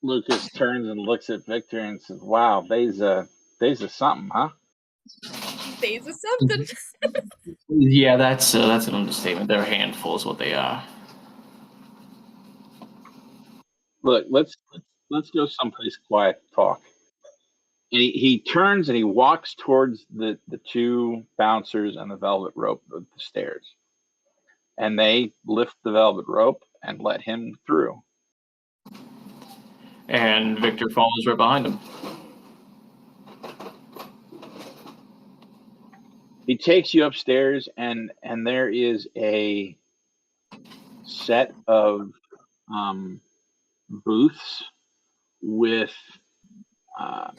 Lucas turns and looks at Victor and says, "Wow, they's a something, huh?" Days of something. Yeah, that's an understatement. They're a handful, is what they are. Look, let's go someplace quiet to talk. And he turns and he walks towards the two bouncers and the velvet rope of the stairs. And they lift the velvet rope and let him through. And Victor follows right behind him. He takes you upstairs, and there is a set of booths with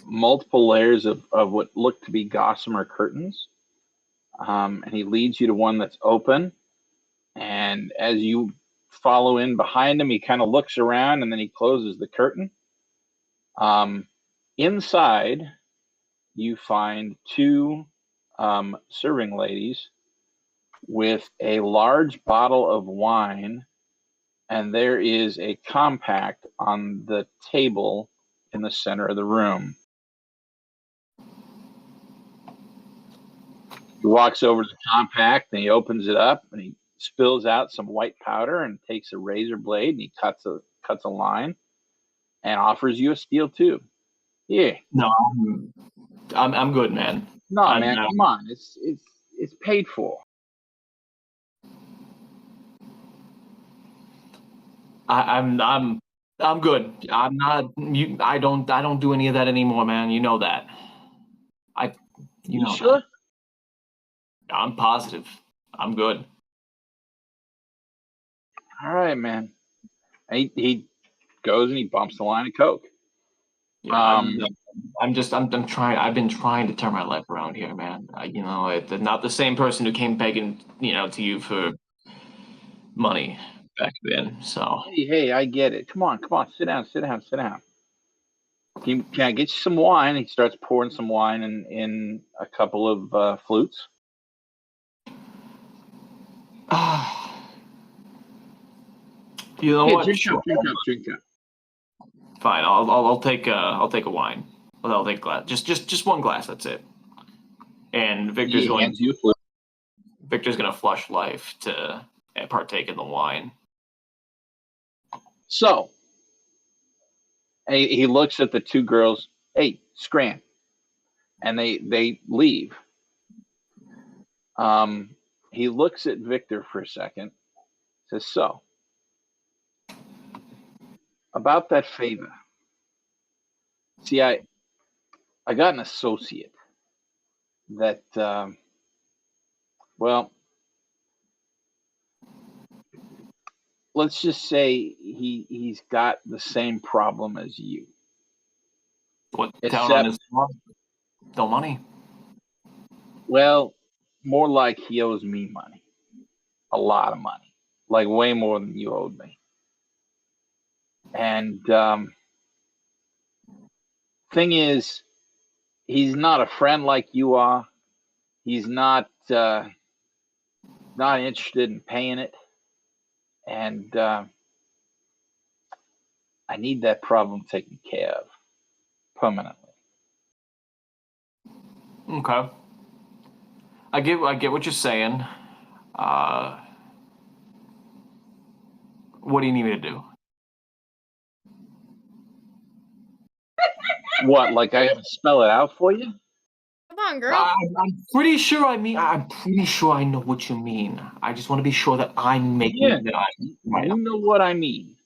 multiple layers of what look to be gossamer curtains. And he leads you to one that's open. And as you follow in behind him, he kind of looks around and then he closes the curtain. Inside, you find two serving ladies with a large bottle of wine, and there is a compact on the table in the center of the room. He walks over to the compact and he opens it up and he spills out some white powder and takes a razor blade and he cuts a line and offers you a steel tube. Yeah. No, I'm good, man. No, I'm man, not. come on. It's paid for. I'm good. I'm not. I don't do any of that anymore, man. You know that. You know sure? that. I'm positive. I'm good. All right, man. He goes and he bumps the line of coke. Yeah, I'm trying. I've been trying to turn my life around here, man. I'm not the same person who came begging, to you for money back then. So Hey, I get it. Come on. Sit down. Can I get you some wine? He starts pouring some wine in a couple of flutes. You know what? Drink up. Fine. I'll take a wine. I'll take a glass. Just one glass. That's it. And Victor's going to flush life to partake in the wine. So he looks at the two girls. Hey, scram, and they leave. He looks at Victor for a second. Says, so about that favor. See, I got an associate that, well, let's just say he's got the same problem as you. What? Except, no money. Well, more like he owes me money, a lot of money, like way more than you owed me. And thing is, he's not a friend like you are. He's not interested in paying it. And I need that problem taken care of permanently. Okay. I get what you're saying. What do you need me to do? What, like I have to spell it out for you? Come on, girl. I'm pretty sure I know what you mean. I just want to be sure that I'm making it. You know what I mean.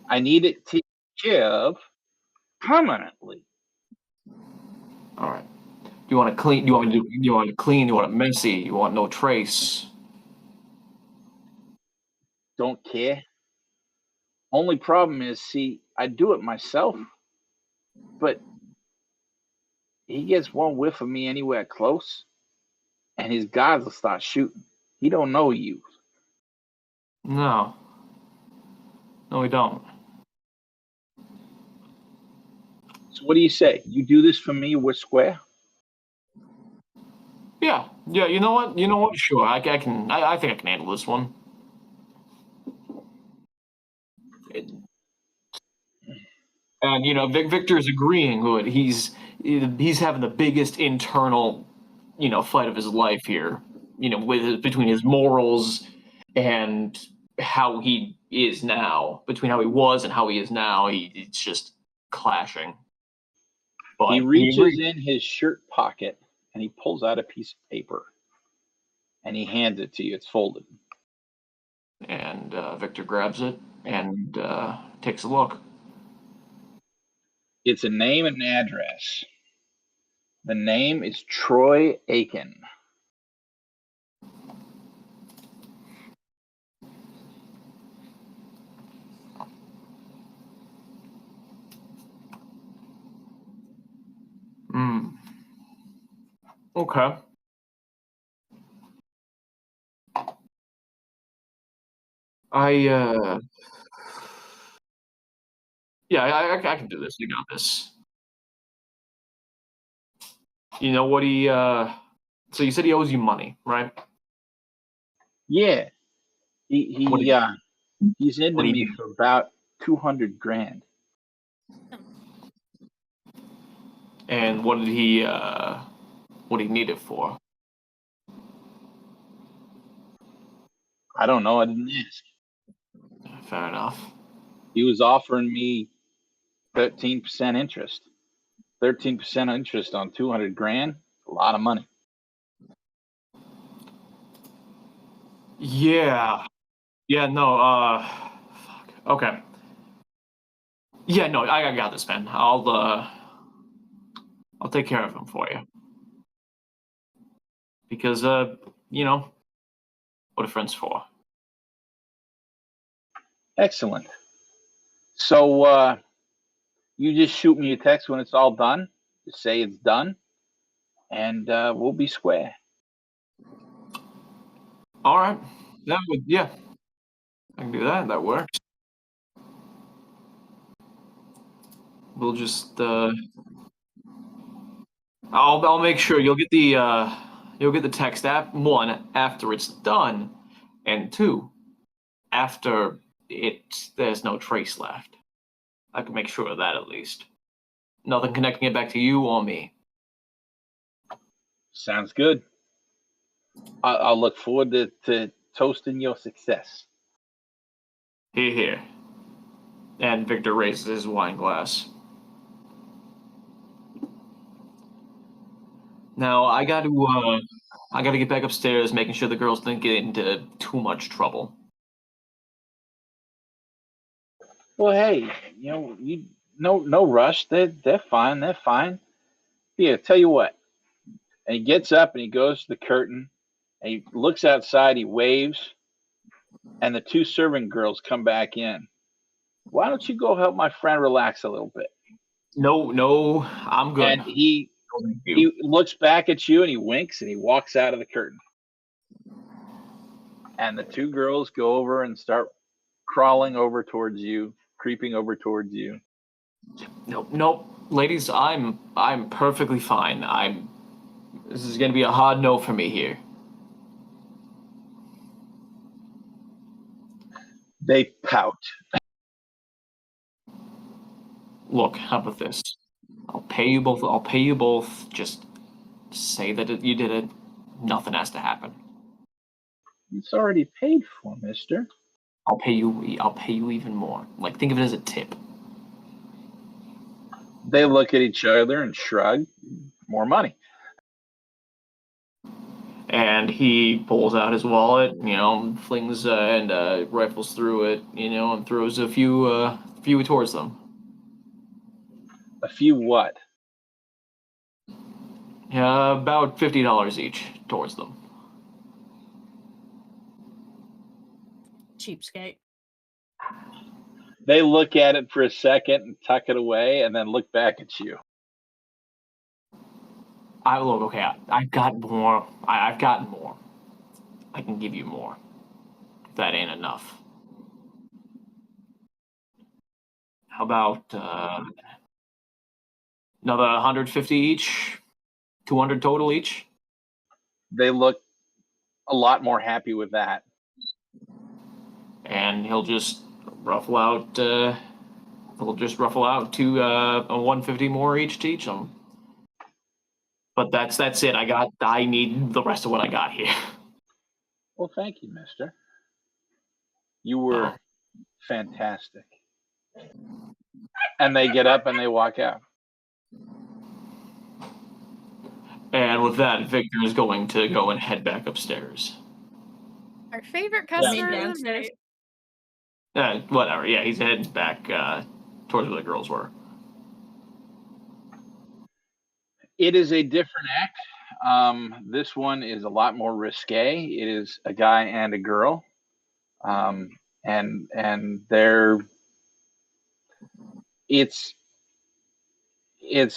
I need it taken care of permanently. All right. Do you want to clean? Do you want me to do? You want it clean? You want it messy? You want no trace? Don't care. Only problem is, see, I do it myself, but he gets one whiff of me anywhere close, and his guys will start shooting. He don't know you. No, we don't. So what do you say? You do this for me, we're square? Yeah. You know what? Sure, I can. I think I can handle this one. And Victor's agreeing with it. He's having the biggest internal, fight of his life here. Between his morals and how he is now, between how he was and how he is now, it's just clashing. But He reaches agrees. in his shirt pocket and he pulls out a piece of paper and he hands it to you. It's folded. And Victor grabs it and takes a look. It's a name and an address. The name is Troy Aiken. Okay. Yeah, I can do this. I got this. You know what he so you said he owes you money, right? Yeah. What do you- He's into what do you me mean? for about 200 grand. And what did he need it for? I don't know. I didn't ask. Fair enough. He was offering me 13% interest. 13% interest on 200 grand. A lot of money. Yeah. Yeah, no, fuck. Okay. Yeah, no, I got this, man. I'll take care of him for you. Because you know, what are friends for? Excellent. So you just shoot me a text when it's all done. Just say it's done, and we'll be square. All right. Yeah. I can do that. That works. We'll just I'll make sure you'll get the text app, one, after it's done, and two, after there's no trace left. I can make sure of that at least. Nothing connecting it back to you or me. Sounds good. I'll look forward to toasting your success. Here, here. And Victor raises his wine glass. Now I got to get back upstairs, making sure the girls don't get into too much trouble. Well, hey, no rush. They're fine. They're fine. Here, tell you what. And he gets up and he goes to the curtain and he looks outside. He waves, and the two serving girls come back in. Why don't you go help my friend relax a little bit? No, I'm good. And he looks back at you and he winks and he walks out of the curtain. And the two girls go over and start crawling over towards you, creeping over towards you. Nope. Ladies, I'm perfectly fine. This is gonna be a hard no for me here. They pout. Look, how about this? I'll pay you both. Just say that you did it. Nothing has to happen. It's already paid for, mister. I'll pay you even more. Like, think of it as a tip. They look at each other and shrug. More money. And he pulls out his wallet, flings and rifles through it, and throws a few towards them. A few what? Yeah, about $50 each towards them. Cheapskate. They look at it for a second and tuck it away and then look back at you. I've got more. I've got more. I can give you more. If that ain't enough. How about another 150 each? 200 total each? They look a lot more happy with that. And he'll just ruffle out to 150 more each to each of them. But that's it. I need the rest of what I got here. Well, thank you, mister. You were Oh. fantastic. And they get up and they walk out. And with that, Victor is going to go and head back upstairs. Our favorite Yeah. customer of the Downstairs? night. Whatever. Yeah, he's heading back towards where the girls were. It is a different act. This one is a lot more risque. It is a guy and a girl, and they're it's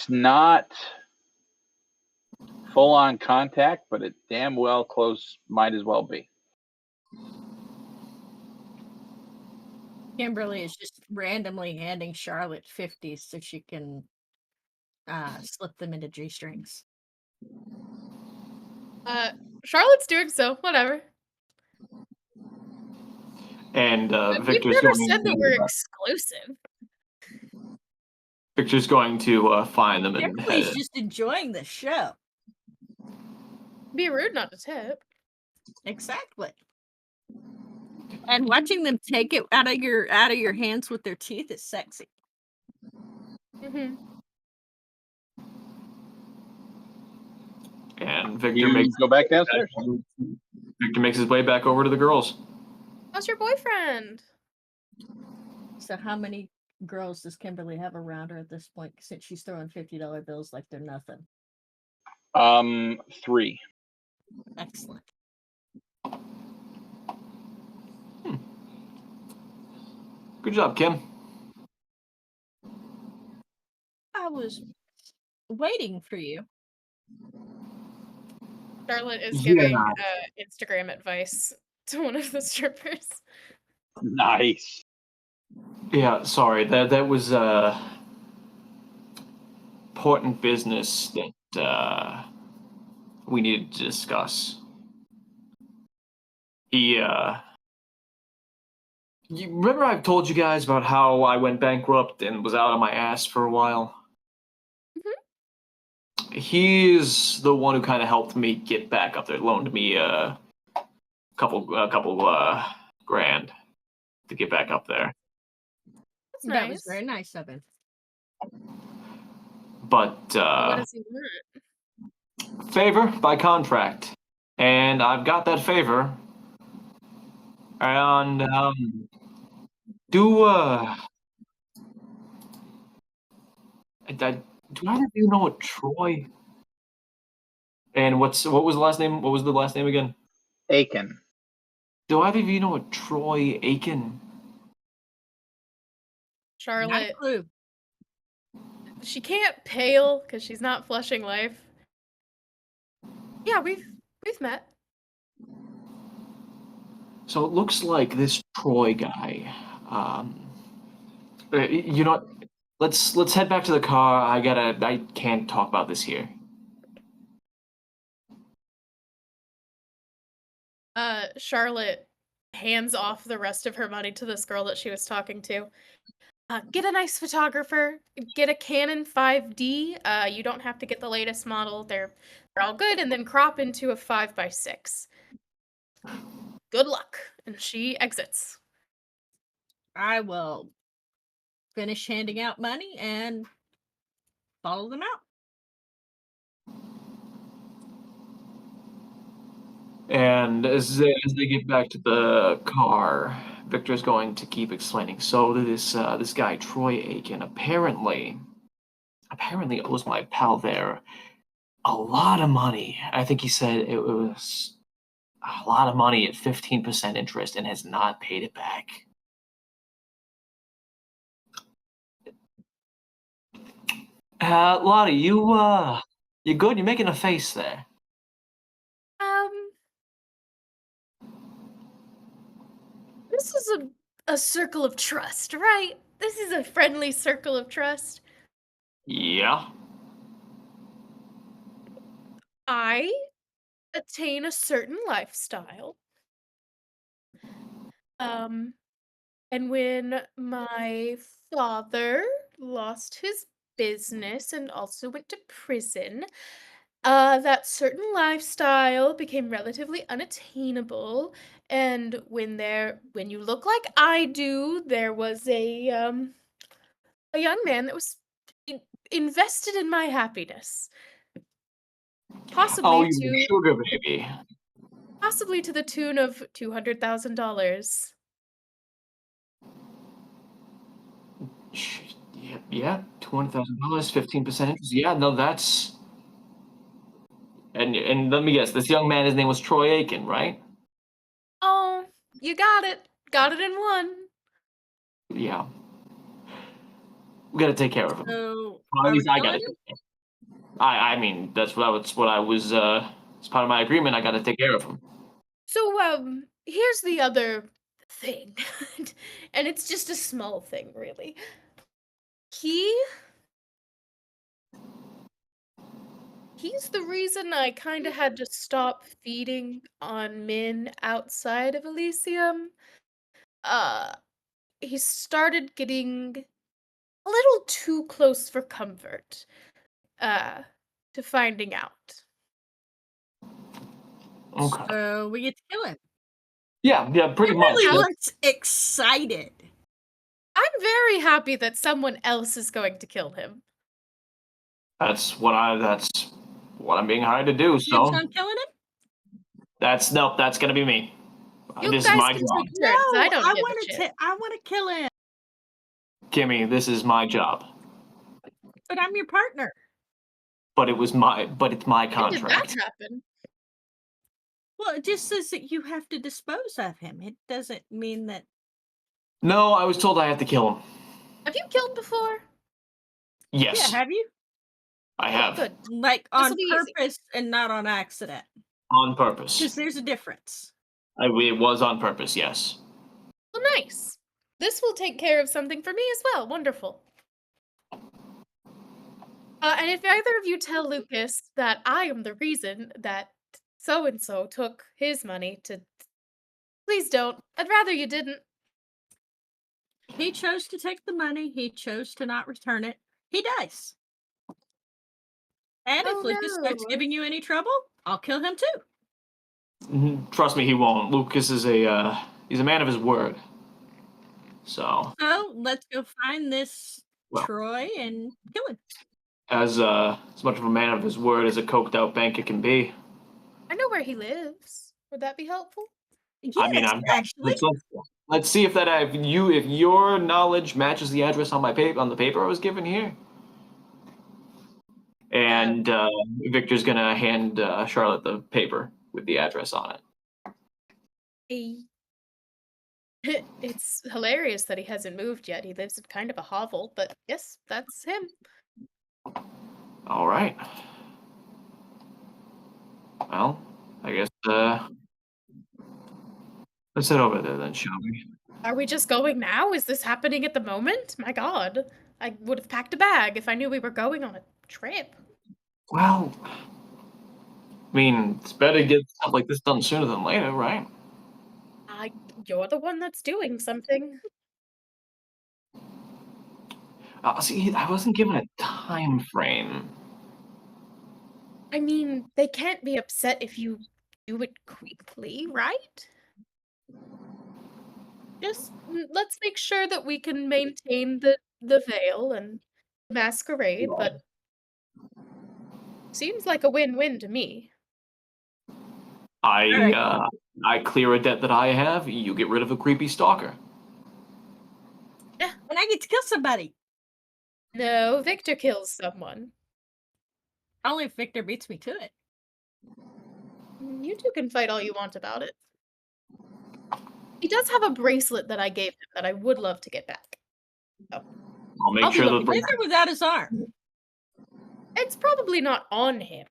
not full on contact, but it damn well close might as well be. Kimberly is just randomly handing Charlotte 50s so she can slip them into G-strings. Charlotte's doing so. Whatever. And We've Victor's never going said that to, we're exclusive. Victor's going to find them and Kimberly's head. just enjoying the show. Be rude not to tip. Exactly. And watching them take it out of your hands with their teeth is sexy. Mm-hmm. And Victor You makes go back downstairs. his way back over to the girls. How's your boyfriend? So how many girls does Kimberly have around her at this point, since she's throwing $50 bills like they're nothing? 3. Excellent. Good job, Kim. I was waiting for you. Charlotte is Yeah. giving Instagram advice to one of the strippers. Nice. Yeah, sorry. That was important business that we needed to discuss. You remember I've told you guys about how I went bankrupt and was out on my ass for a while? Mhm. He's the one who kind of helped me get back up there, loaned me a couple grand to get back up there. That's That nice. was very nice of him. But What does he want? favor by contract, and I've got that favor. And do either of you know what Troy? And what was the last name? What was the last name again? Aiken. Do either of you know what Troy Aiken? Not a Charlotte, clue. she can't pale because she's not flushing life. Yeah, we've met. So it looks like this Troy guy. You know, let's head back to the car. I can't talk about this here. Charlotte hands off the rest of her money to this girl that she was talking to. Get a nice photographer. Get a Canon 5D. You don't have to get the latest model. They're all good. And then crop into a 5x6. Good luck. And she exits. I will finish handing out money and follow them out. And as they get back to the car, Victor's going to keep explaining. So this guy Troy Aiken apparently owes my pal there a lot of money. I think he said it was a lot of money at 15% interest and has not paid it back. Lottie, you good? You're making a face there. This is a circle of trust, right? This is a friendly circle of trust. Yeah. I attain a certain lifestyle. And when my father lost his business and also went to prison, that certain lifestyle became relatively unattainable, and when you look like I do, there was a young man that was invested in my happiness, Oh, possibly you to sugar baby. possibly to the tune of $200,000. Yeah, $200,000, 15% interest. Yeah, no, that's and let me guess, this young man, his name was Troy Aiken, right? Oh, you got it. Got it in one. Yeah, we got to take care of him. So, Well, at are we least I got to killing him? take care. I mean, that's what I was. It's part of my agreement. I got to take care of him. So, here's the other thing. And it's just a small thing, really. He he's the reason I kind of had to stop feeding on Min outside of Elysium. Uh, he started getting a little too close for comfort, uh, to finding out. Okay. So we get to kill him. Yeah, pretty much. Really That's- looks excited. I'm very happy that someone else is going to kill him. That's what I'm being hired to do. Dibs So on killing him? that's gonna be me. You This is guys my can job, take turns. I don't give a want shit. to. I want to kill him, Kimmy. This is my job. but I'm your partner. But it's my When did that contract. happen? Well, it just says that you have to dispose of him. It doesn't mean that. No, I was told I have to kill him. Have you killed before? Yes, Yeah, have you? I Oh, have good. Like on This'll be easy. purpose and not on accident. on purpose. Because there's a difference. It was on purpose. Yes. Well, nice. This will take care of something for me as well. Wonderful. And if either of you tell Lucas that I am the reason that so and so took his money to. Please don't. I'd rather you didn't. He chose to take the money. He chose to not return it. He dies. And Oh, if Lucas starts no. giving you any trouble, I'll kill him too. Trust me, he won't. Lucas is he's a man of his word. So So let's go find this Well. Troy and kill him. as much of a man of his word as a coked out banker can be. I know where he lives. Would that be helpful? Yes, I mean, actually. let's see if that if your knowledge matches the address on the paper I was given here. And Victor's gonna hand Charlotte the paper with the address on it. It's hilarious that he hasn't moved yet. He lives in kind of a hovel, but yes, that's him. All right. Well, I guess let's head over there then, shall we? Are we just going now? Is this happening at the moment? My god. I would have packed a bag if I knew we were going on a trip. Well, I mean, it's better to get stuff like this done sooner than later, right? You're the one that's doing something. See, I wasn't given a time frame. I mean, they can't be upset if you do it quickly, right? Just let's make sure that we can maintain the veil and masquerade, but seems like a win-win to me. I clear a debt that I have. You get rid of a creepy stalker. Yeah. And I get to kill somebody. No, Victor kills someone. Only if Victor beats me to it. You two can fight all you want about it. He does have a bracelet that I gave him that I would love to get back. I'll I'll make be sure looking the With or without his arm. It's probably not on him.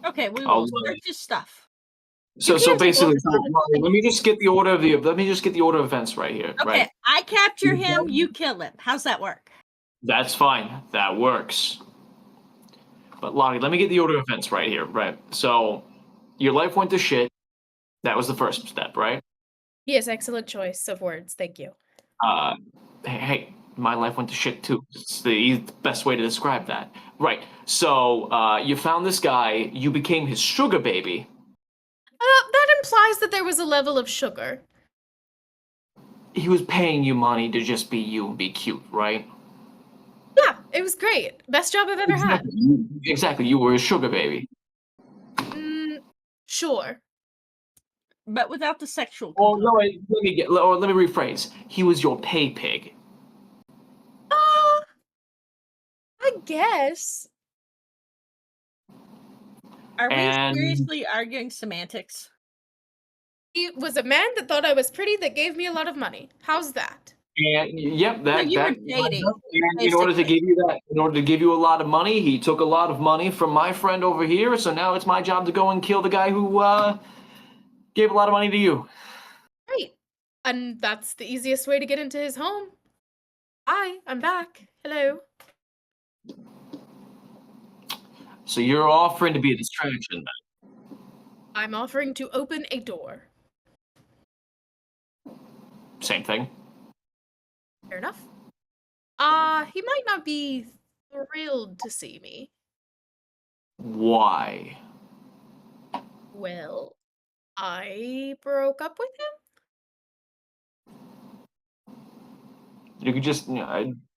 Okay, we I'll, will search his stuff. So can't basically, focus on it. let me just get the order of events right here. Okay, Right. I capture him, you kill him. How's that work? That's fine. That works. But Lottie, let me get the order of events right here. Right. So your life went to shit. That was the first step, right? Yes, excellent choice of words. Thank you. Hey, my life went to shit too. It's the best way to describe that. Right. So you found this guy. You became his sugar baby. That implies that there was a level of sugar. He was paying you money to just be you and be cute, right? Yeah, it was great. Best job I've ever had. Exactly. You were his sugar baby. Sure. But without the sexual Oh component. no! Let me rephrase. He was your pay pig. I guess. Are we And seriously arguing semantics? He was a man that thought I was pretty that gave me a lot of money. How's that? yep, So that you were that dating, and in order to basically. give you that, in order to give you a lot of money, he took a lot of money from my friend over here. So now it's my job to go and kill the guy who gave a lot of money to you. Right. And that's the easiest way to get into his home. Hi, I'm back. Hello. So you're offering to be a distraction, I'm offering to open a door. then. Same thing. Fair enough. He might not be thrilled to see me. Why? Well, I broke up with him. You could just,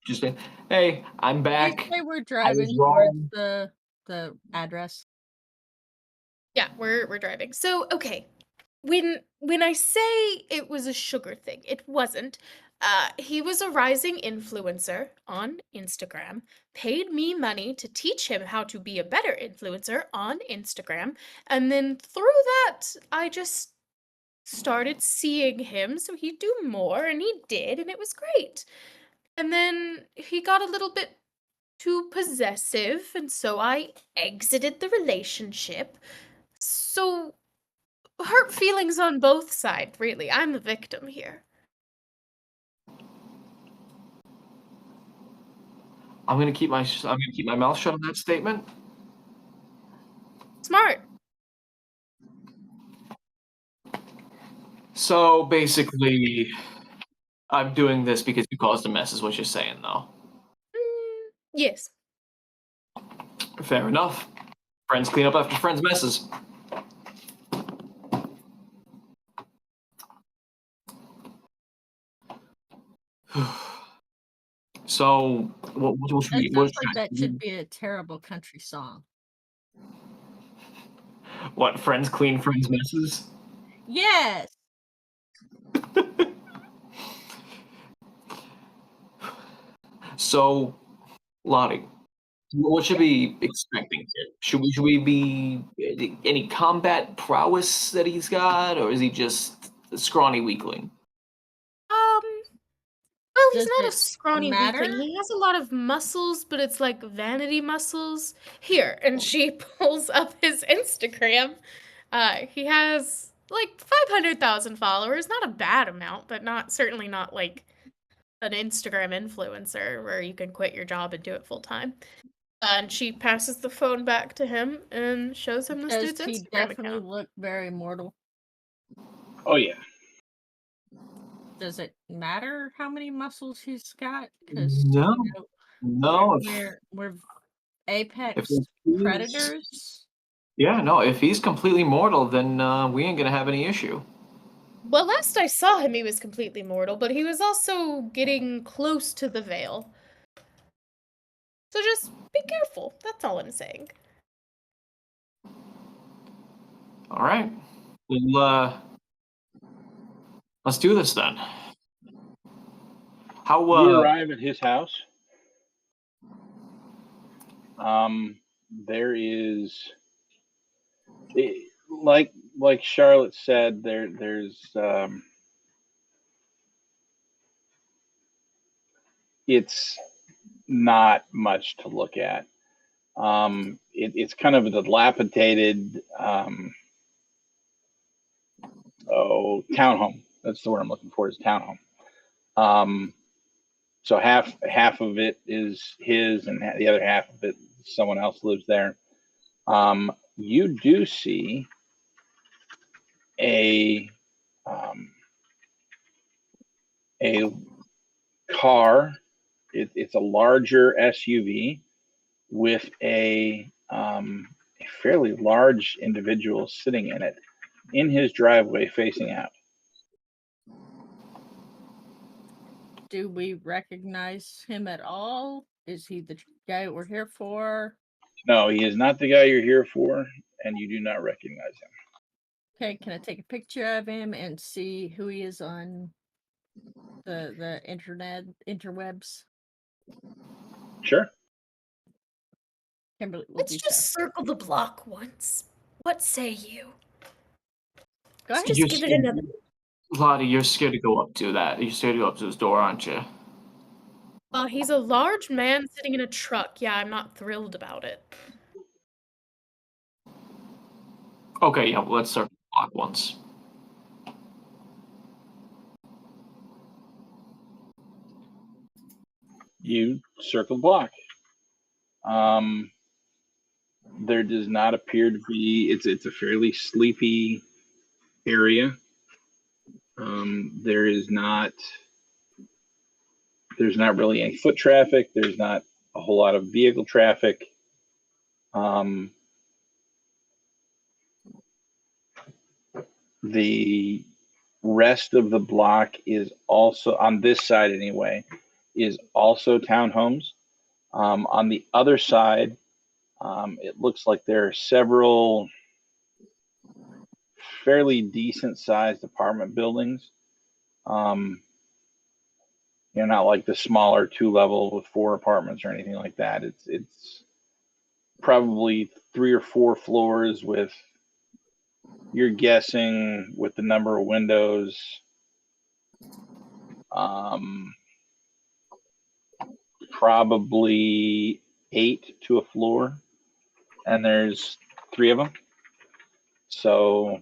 just say, "Hey, I'm You back. say we're I was driving towards wrong." the address. Yeah, we're driving. So, okay. When I say it was a sugar thing, it wasn't. He was a rising influencer on Instagram, paid me money to teach him how to be a better influencer on Instagram, and then through that, I just started seeing him so he'd do more, and he did, and it was great. And then he got a little bit too possessive, and so I exited the relationship. So hurt feelings on both sides, really. I'm the victim here. I'm gonna keep my mouth shut on that statement. Smart. So basically, I'm doing this because you caused a mess, is what you're saying, though. Yes. Fair enough. Friends clean up after friends' messes. So, what should That we? sounds like that should be a terrible country song. What, friends clean friends' messes? Yes. So, Lottie, what should we be expecting here? Should we be any combat prowess that he's got, or is he just a scrawny weakling? Well, he's Does not a it scrawny weakling. matter? He has a lot of muscles, but it's like vanity muscles. Here, and she pulls up his Instagram. He has like 500,000 followers. Not a bad amount, but certainly not like an Instagram influencer where you can quit your job and do it full time. And she passes the phone back to him and shows him this Does dude's he Instagram definitely account. look very mortal? Oh yeah. Does it matter how many muscles he's got? Because No, you know, no. we're If apex he's- predators. yeah, no. If he's completely mortal, then we ain't gonna have any issue. Well, last I saw him, he was completely mortal, but he was also getting close to the veil. So just be careful. That's all I'm saying. All right. Well, let's do this then. How You arrive at his house. There is, like Charlotte said, there's it's not much to look at. It's kind of a dilapidated townhome. That's the word I'm looking for, is townhome. So half of it is his, and the other half of it, someone else lives there. You do see a car. It's a larger SUV with a fairly large individual sitting in it in his driveway facing out. Do we recognize him at all? Is he the guy we're here for? No, he is not the guy you're here for, and you do not recognize him. Okay, can I take a picture of him and see who he is on the internet interwebs? Sure. Kimberly will Let's do just so. circle the block once. What say you? Go Let's ahead. just You're give it scared- another. Lottie, you're scared to go up to that. You're scared to go up to his door, aren't you? He's a large man sitting in a truck. Yeah, I'm not thrilled about it. Okay, yeah, well, let's circle the block once. You circle the block. There does not appear to be. It's a fairly sleepy area. There's not really any foot traffic. There's not a whole lot of vehicle traffic. The rest of the block is also, on this side anyway, is also townhomes. On the other side, it looks like there are several fairly decent sized apartment buildings. Not like the smaller 2-level with 4 apartments or anything like that. It's probably 3 or 4 floors with, you're guessing with the number of windows, probably 8 to a floor, and there's 3 of them. So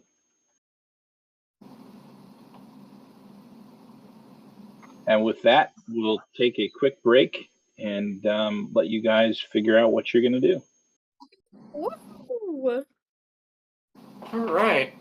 and with that, we'll take a quick break and let you guys figure out what you're going to do. Woo! All right.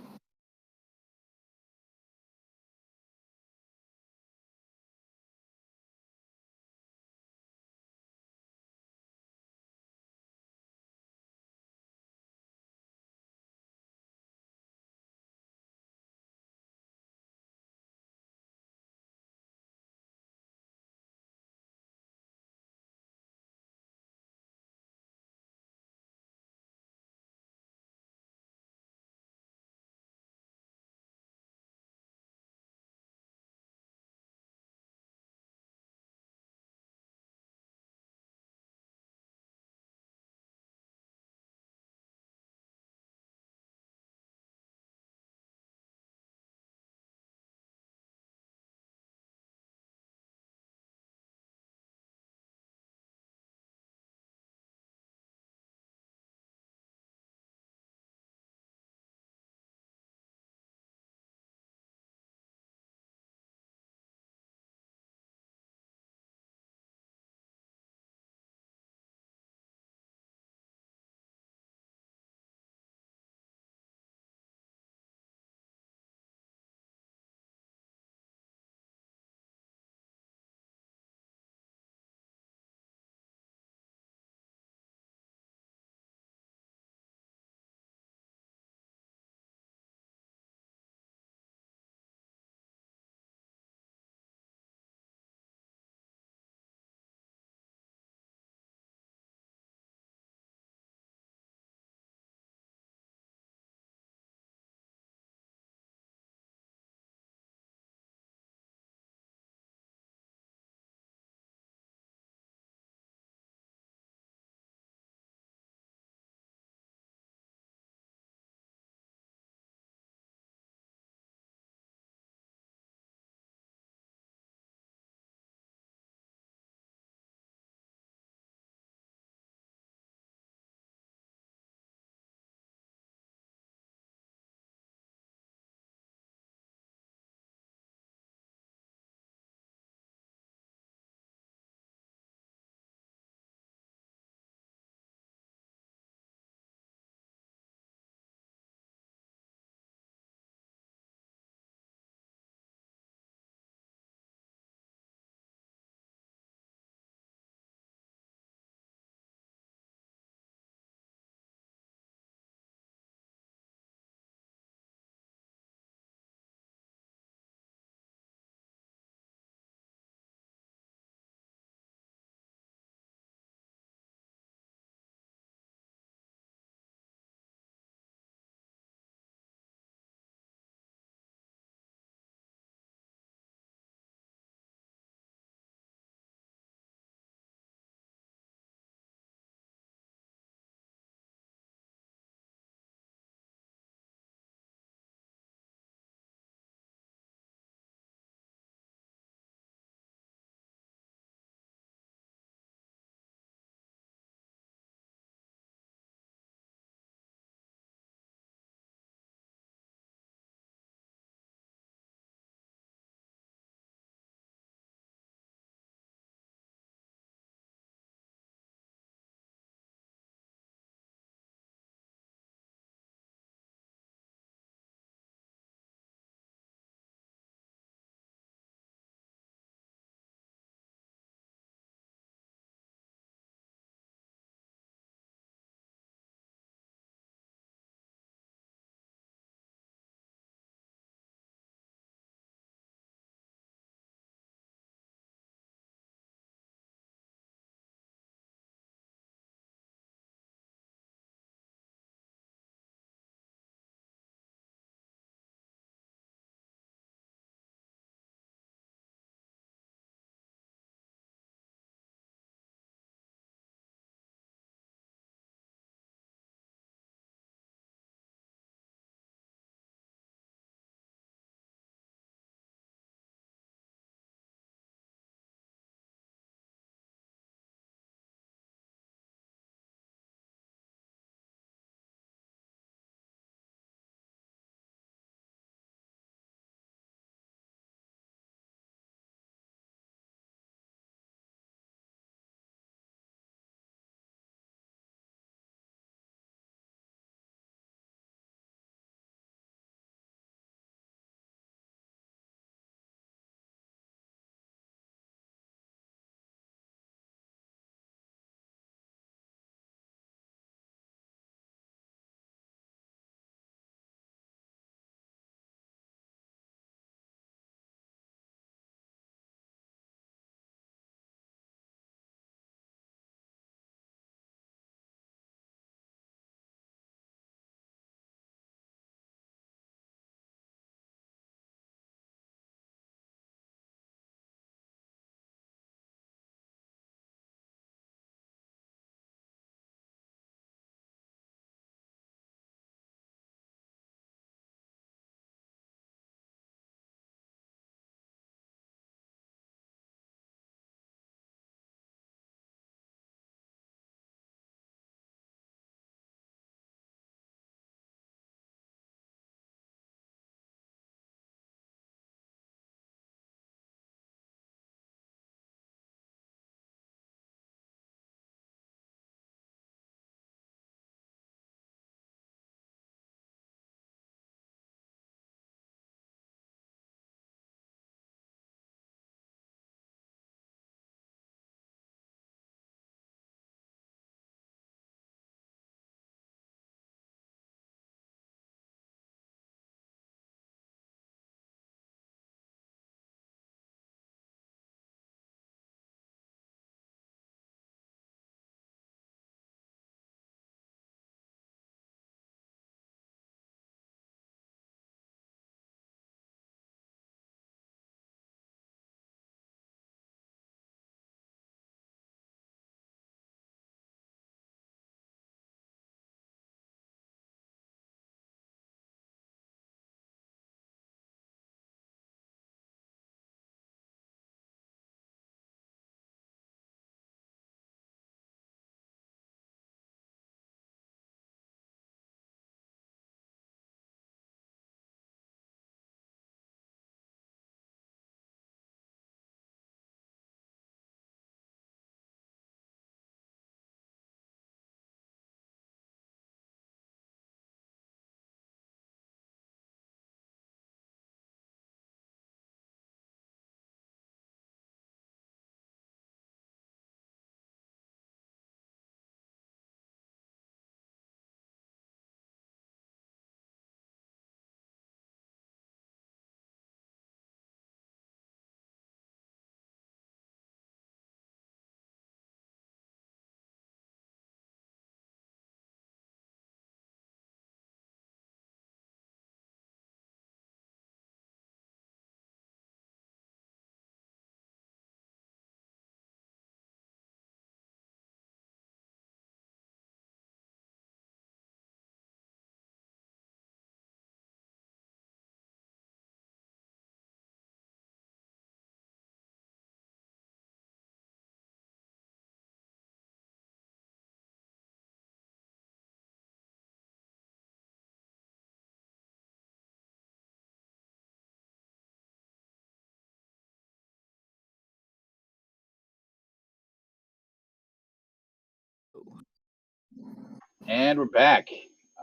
And we're back.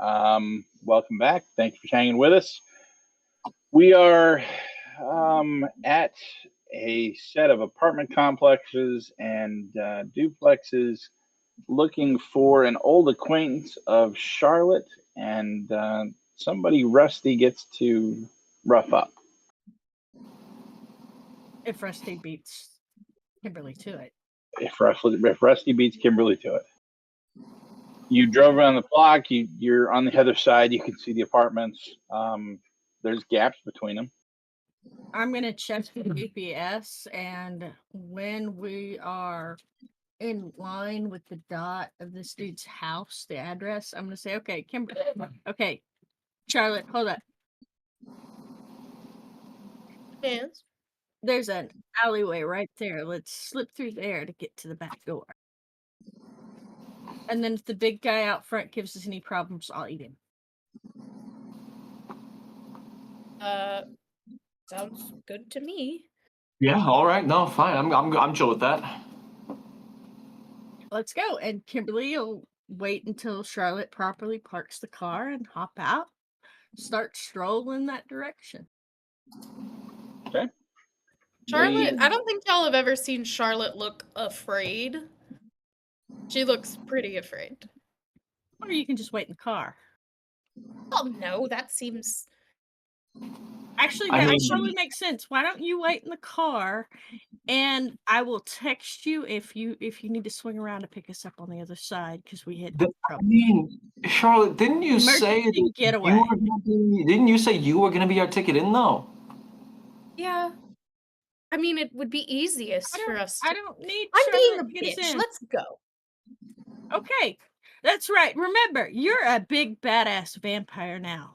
Welcome back. Thank you for hanging with us. We are at a set of apartment complexes and duplexes looking for an old acquaintance of Charlotte, and somebody Rusty gets to rough up. If Rusty beats Kimberly to it. If Rusty beats Kimberly to it. You drove around the block. You're on the other side. You can see the apartments. There's gaps between them. I'm gonna check the GPS, and when we are in line with the dot of this dude's house, the address, I'm gonna say, okay, Kimberly, okay, Charlotte, hold up. Yes. There's an alleyway right there. Let's slip through there to get to the back door. And then if the big guy out front gives us any problems, I'll eat him. Sounds good to me. Yeah, all right. No, fine. I'm chill with that. Let's go. And Kimberly will wait until Charlotte properly parks the car and hop out. Start strolling that direction. Okay. Charlotte, I don't think y'all have ever seen Charlotte look afraid. She looks pretty afraid. Or you can just wait in the car. Oh no, that seems. Actually, I that mean- totally makes sense. Why don't you wait in the car, and I will text you if you need to swing around to pick us up on the other side because we hit I trouble. mean, Charlotte, didn't you say Emergency that getaway. you were gonna be, didn't you say you were going to be our ticket in though? Yeah. I mean, it would be easiest for us. I don't need. I'm being a Charlotte to get us bitch. in. Let's go. Okay, that's right. Remember, you're a big badass vampire now,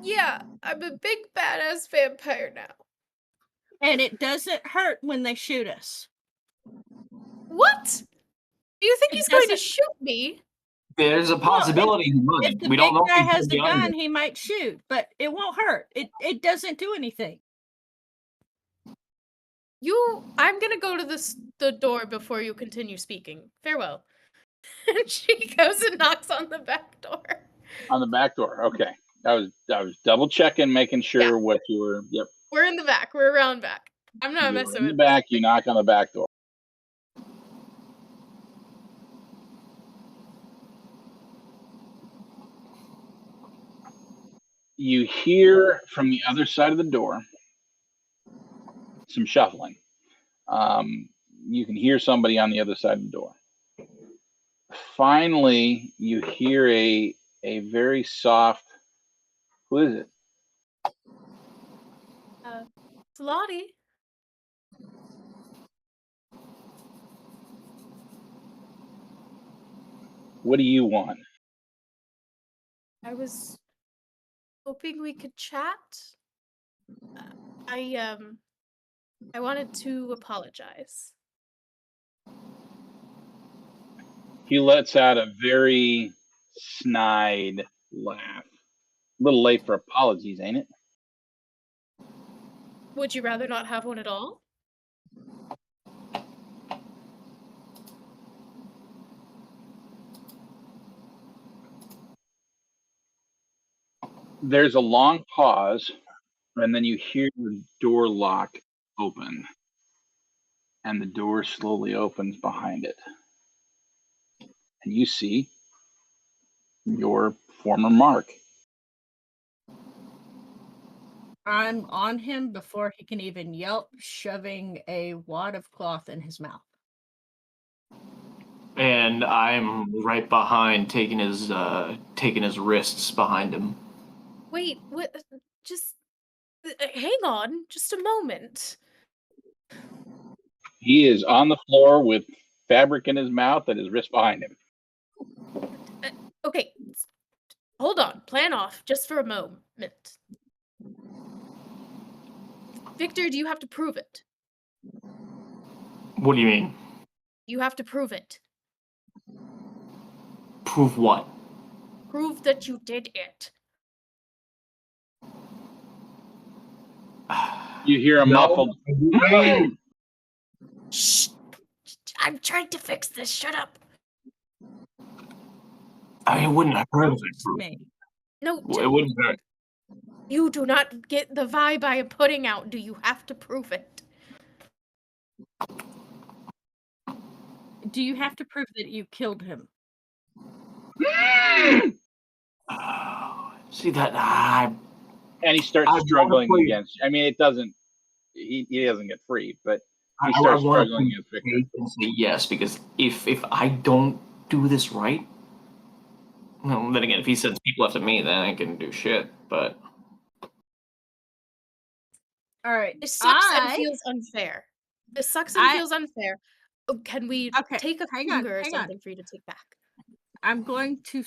Yeah, I'm a big badass vampire now. and it doesn't hurt when they shoot us. What? Do you think It he's going to doesn't- shoot me? There's a possibility he might. If the We big don't know guy if he's has a gonna be on gun, it. he might shoot, but it won't hurt. It doesn't do anything. I'm gonna go to the door before you continue speaking. Farewell. And she goes and knocks on the back door. On the back door. Okay. I was double checking, making sure what you were. Yep. We're in the back. We're around back. I'm not You were messing in the with back. You knock on the back door. You hear from the other side of the door some shuffling. You can hear somebody on the other side of the door. Finally, you hear a very soft. Who is it? It's Lottie. What do you want? I was hoping we could chat. I wanted to apologize. He lets out a very snide laugh. A little late for apologies, ain't it? Would you rather not have one at all? There's a long pause, and then you hear the door lock open, and the door slowly opens behind it. And you see your former Mark. I'm on him before he can even yelp, shoving a wad of cloth in his mouth. And I'm right behind, taking his wrists behind him. Wait, what? Just hang on, just a moment. He is on the floor with fabric in his mouth and his wrist behind him. Okay, hold on. Plan off just for a moment. Victor, do you have to prove it? What do you mean? You have to prove it. Prove what? Prove that you did it. You hear a muffled. Shh! I'm trying to fix this. Shut up. I mean, it wouldn't hurt if I Promise proved me. No, it. It wouldn't hurt. you do not get the vibe I am putting out. Do you have to prove it? Do you have to prove that you killed him? See that? And he starts I struggling wanna play- against. I mean, it doesn't. He doesn't get free, but he I starts wanna struggling play against Victor. safe and say yes, because if I don't do this right, well, then again, if he sends people after me, then I can do shit. But All right. This sucks and I feels unfair. This sucks and I- feels unfair. Oh, can we Okay, take a hang on, finger or hang on. something for you to take back? I'm going to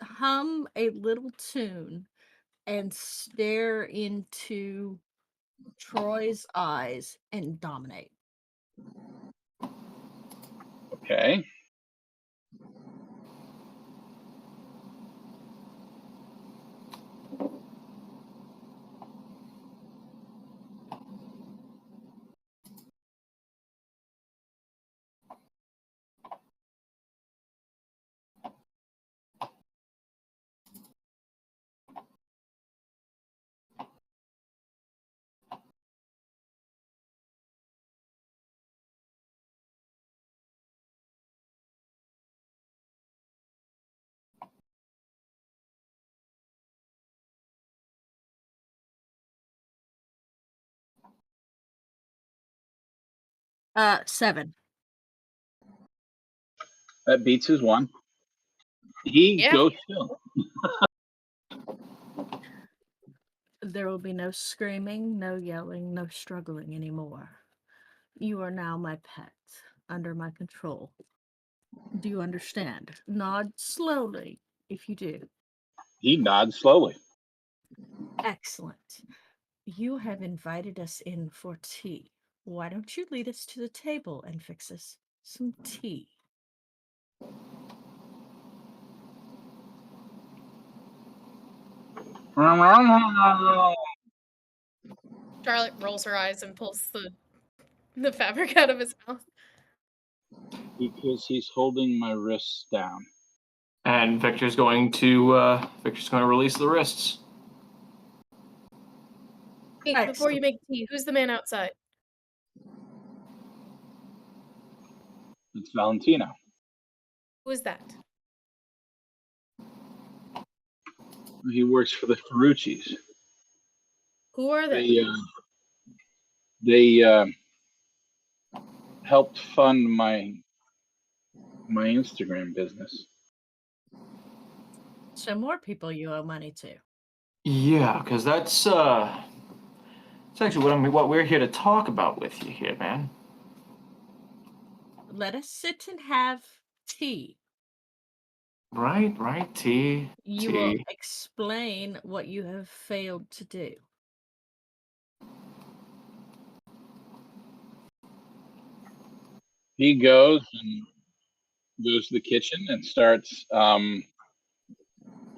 hum a little tune and stare into Troy's eyes and dominate. Okay. Seven. That beats his one. He Yeah. goes still. There will be no screaming, no yelling, no struggling anymore. You are now my pet, under my control. Do you understand? Nod slowly if you do. He nods slowly. Excellent. You have invited us in for tea. Why don't you lead us to the table and fix us some tea? Charlotte rolls her eyes and pulls the fabric out of his mouth. Because he's holding my wrists down. and Victor's going to release the wrists. Hey, before you make tea, who's the man outside? It's Valentino. Who is that? He works for the Ferrucci's. Who are they? They helped fund my Instagram business. So more people you owe money to. Yeah, because that's it's actually what we're here to talk about with you here, man. Let us sit and have tea. Right, tea. You will explain what you have failed to do. He goes to the kitchen and starts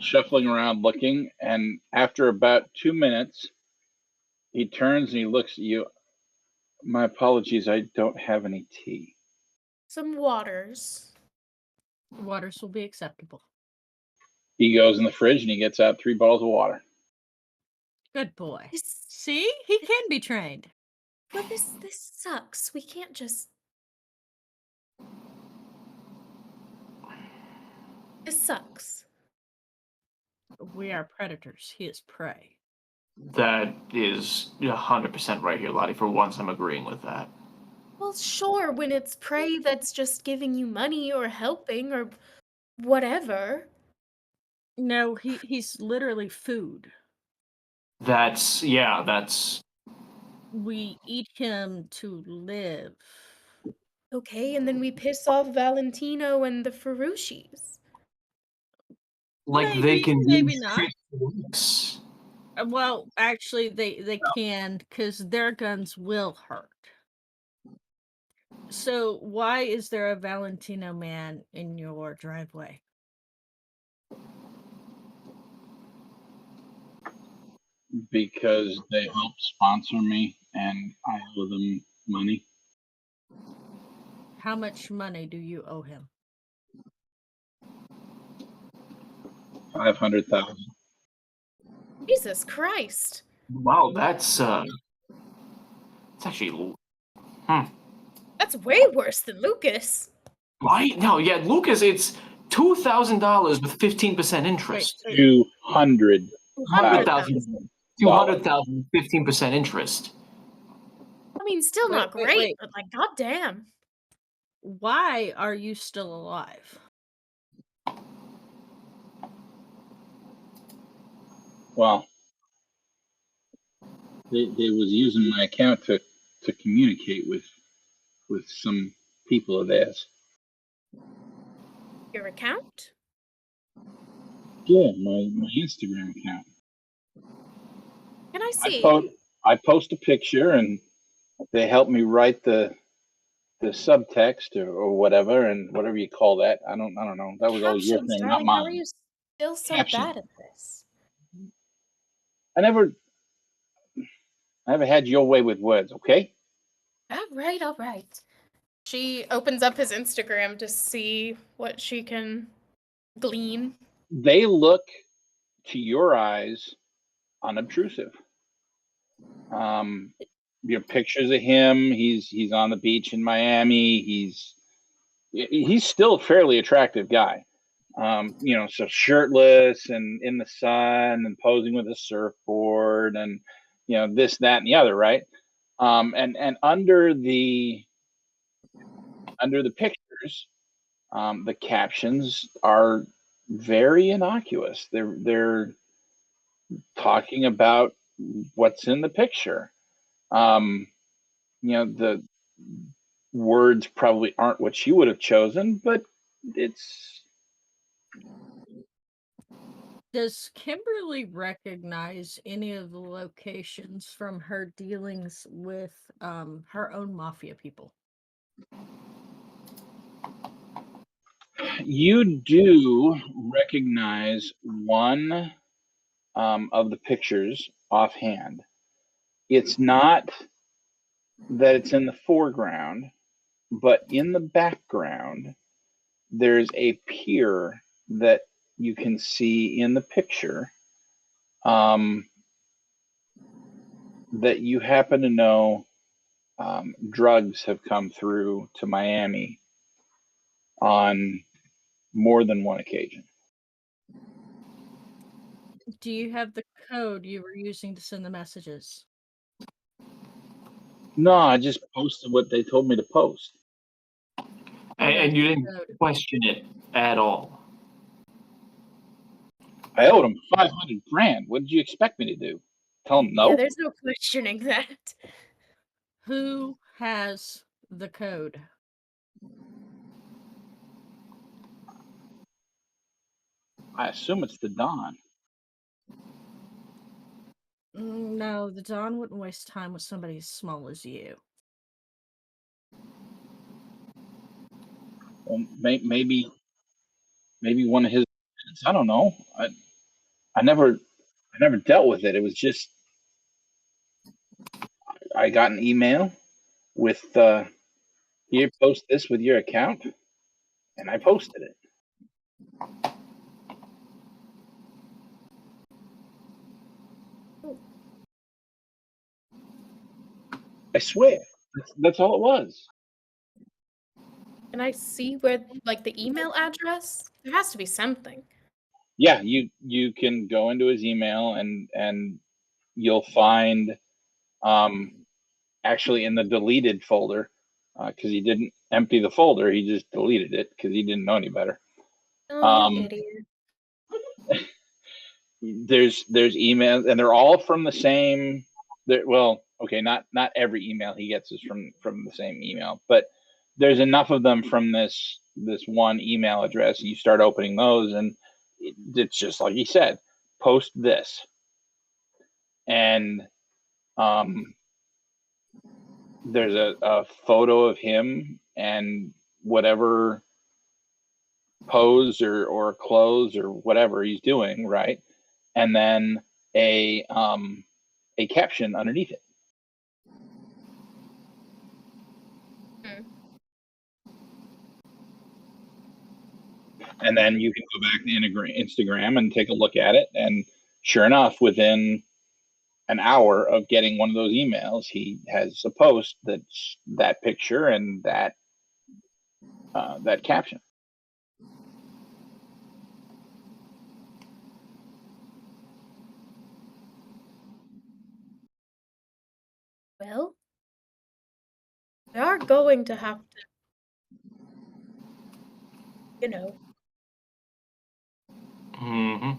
shuffling around looking, and after about 2 minutes he turns and he looks at you. My apologies, I don't have any tea. Some waters. Waters will be acceptable. He goes in the fridge and he gets out 3 bottles of water. Good boy. This, See? He can be trained. but this sucks. We can't just. This sucks. We are predators. He is prey. That is 100% right here, Lottie. For once, I'm agreeing with that. Well, sure, when it's prey that's just giving you money or helping or whatever. No, he's literally food. That's We eat him to live. Okay, and then we piss off Valentino and the Ferrucci's. like they Maybe, can maybe do not. shit for weeks. Well, actually, they can, because their guns will hurt. So why is there a Valentino man in your driveway? Because they help sponsor me and I owe them money. How much money do you owe him? 500,000. Jesus Christ. Wow, that's it's actually That's way worse than Lucas. right. No, yeah, Lucas, it's $2,000 with 15% interest. Wait. 200. 200,000, 200,000, 15% interest. I mean, still Wait, not wait, great, wait. but like, goddamn. Why are you still alive? Well, they was using my account to communicate with some people of theirs. Your account? Yeah, my Instagram account. Can I see? I post a picture and they help me write the subtext or whatever, and whatever you call that. I don't know. That was all your Captions, thing, not darling. How are mine. you still so Caption. bad at this? I never had your way with words, okay? All right. She opens up his Instagram to see what she can glean. They look to your eyes unobtrusive. Your pictures of him, he's on the beach in Miami. He's still a fairly attractive guy. So shirtless and in the sun and posing with a surfboard and this, that, and the other, right? And under the pictures, the captions are very innocuous. They're talking about what's in the picture. The words probably aren't what she would have chosen, but it's. Does Kimberly recognize any of the locations from her dealings with her own mafia people? You do recognize one of the pictures offhand. It's not that it's in the foreground, but in the background, there's a pier that you can see in the picture that you happen to know drugs have come through to Miami on more than one occasion. Do you have the code you were using to send the messages? No, I just posted what they told me to post. And you didn't question it at all. I owed him $500,000. What did you expect me to do? Tell him no? Yeah, there's no questioning that. Who has the code? I assume it's the Don. No, the Don wouldn't waste time with somebody as small as you. Well, maybe one of his. I don't know. I never dealt with it. It was just I got an email with here, post this with your account, and I posted it. I swear, that's all it was. Can I see where, like, the email address? There has to be something. Yeah, you can go into his email and you'll find actually in the deleted folder because he didn't empty the folder, he just deleted it because he didn't know any better. Oh, you idiot. There's emails and they're all from the same. Well, okay, not every email he gets is from the same email, but there's enough of them from this one email address. You start opening those, and it's just like he said, post this, and there's a photo of him and whatever pose or clothes or whatever he's doing, right? And then a caption underneath it. And then you can go back to Instagram and take a look at it. And sure enough, within an hour of getting one of those emails, he has a post that's that picture and that caption. Well, we are going to have to, you know, Mm-hmm.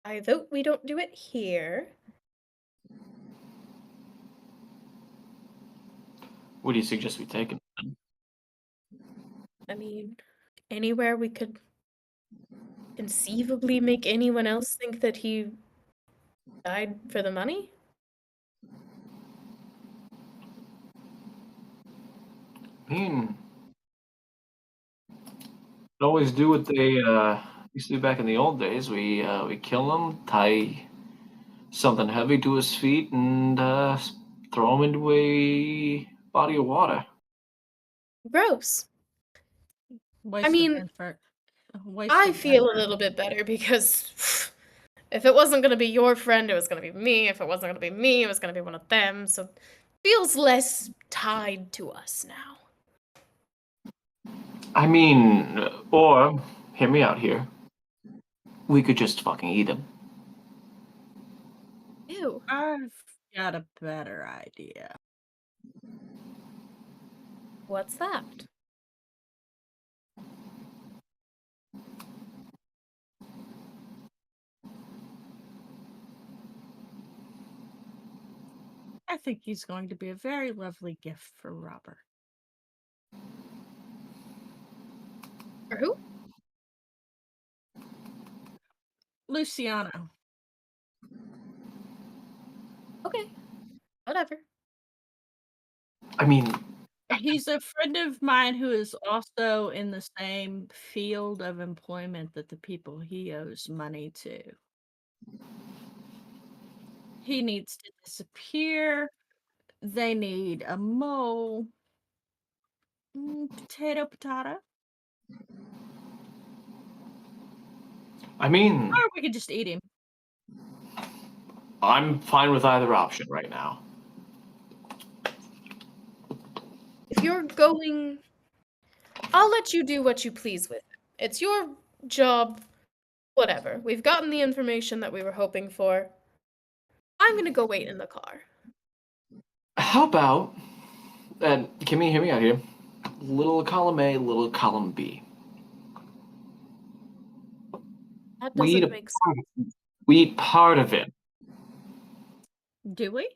I vote we don't do it here. What do you suggest we take it? I mean, anywhere we could conceivably make anyone else think that he died for the money? I mean, always do what they used to do back in the old days. We kill him, tie something heavy to his feet, and throw him into a body of water. Gross. Waste mean, of effort. Waste I of feel a effort. little bit better because if it wasn't going to be your friend, it was going to be me. If it wasn't going to be me, it was going to be one of them. So it feels less tied to us now. I mean, or hear me out here. We could just fucking eat him. Ew. I've got a better idea. What's that? I think he's going to be a very lovely gift for Robert. For who? Luciano. Okay. Whatever. I mean, He's a friend of mine who is also in the same field of employment that the people he owes money to. He needs to disappear. They need a mole. Potato, potato. I mean, Or we could just eat him. I'm fine with either option right now. If you're going, I'll let you do what you please with it. It's your job. Whatever. We've gotten the information that we were hoping for. I'm gonna go wait in the car. How about, and can you hear me out here? Little column A, little column B. That We eat doesn't a make part sense. of it. We eat part of it. Do we?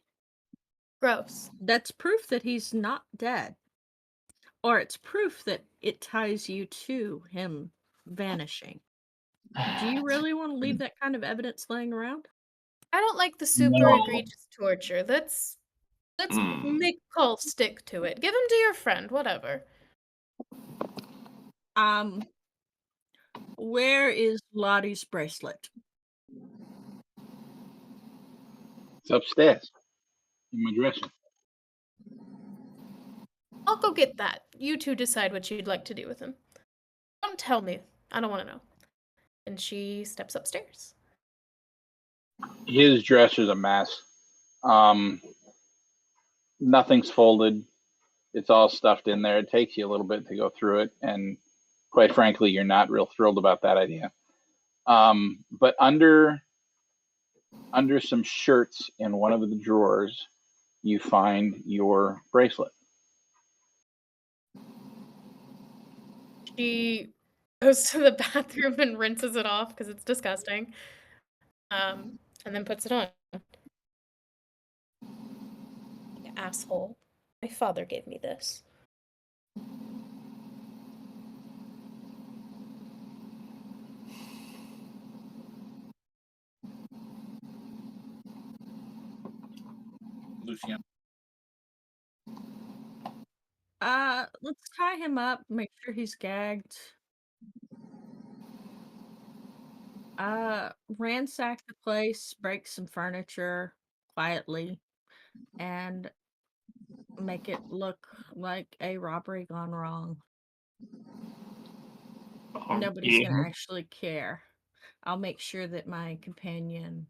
Gross. That's proof that he's not dead. Or it's proof that it ties you to him vanishing. Do you really want to leave that kind of evidence laying around? I don't like the super No. egregious torture. Let's Mm. make Call stick to it. Give him to your friend, whatever. Where is Lottie's bracelet? It's upstairs in my dresser. I'll go get that. You two decide what you'd like to do with him. Don't tell me. I don't want to know. And she steps upstairs. His dresser's a mess. Nothing's folded. It's all stuffed in there. It takes you a little bit to go through it, and quite frankly, you're not real thrilled about that idea. But under some shirts in one of the drawers, you find your bracelet. She goes to the bathroom and rinses it off because it's disgusting. And then puts it on. Asshole. My father gave me this. Luciano. Let's tie him up, make sure he's gagged. Ransack the place, break some furniture quietly, and make it look like a robbery gone wrong. Nobody's Yeah, gonna actually care. I'll make sure that my companion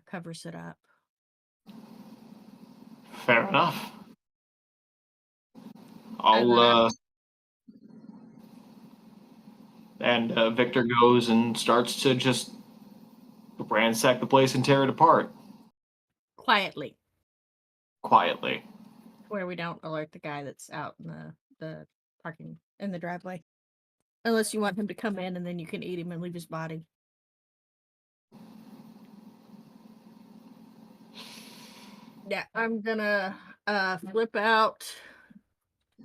covers it up. fair enough. And then Victor goes and starts to just ransack the place and tear it apart quietly, quietly. where we don't alert the guy that's out in the parking in the driveway. Unless you want him to come in and then you can eat him and leave his body. Yeah, I'm gonna flip out.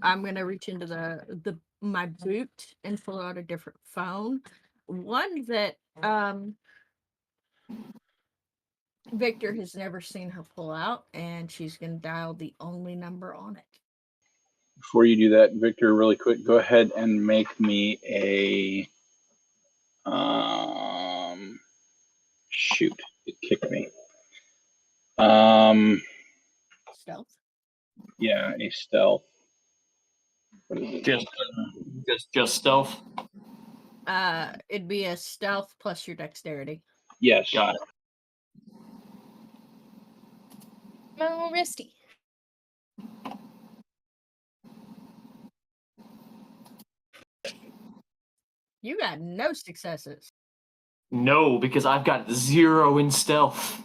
I'm gonna reach into my boot and pull out a different phone. One that Victor has never seen her pull out, and she's gonna dial the only number on it. Before you do that, Victor, really quick, go ahead and make me a shoot. It kicked me. Stealth. Yeah, a stealth. What is it? Just stealth. It'd be a stealth plus your dexterity. Yes. Got it. No, Risty. You got no successes. No, because I've got 0 in stealth.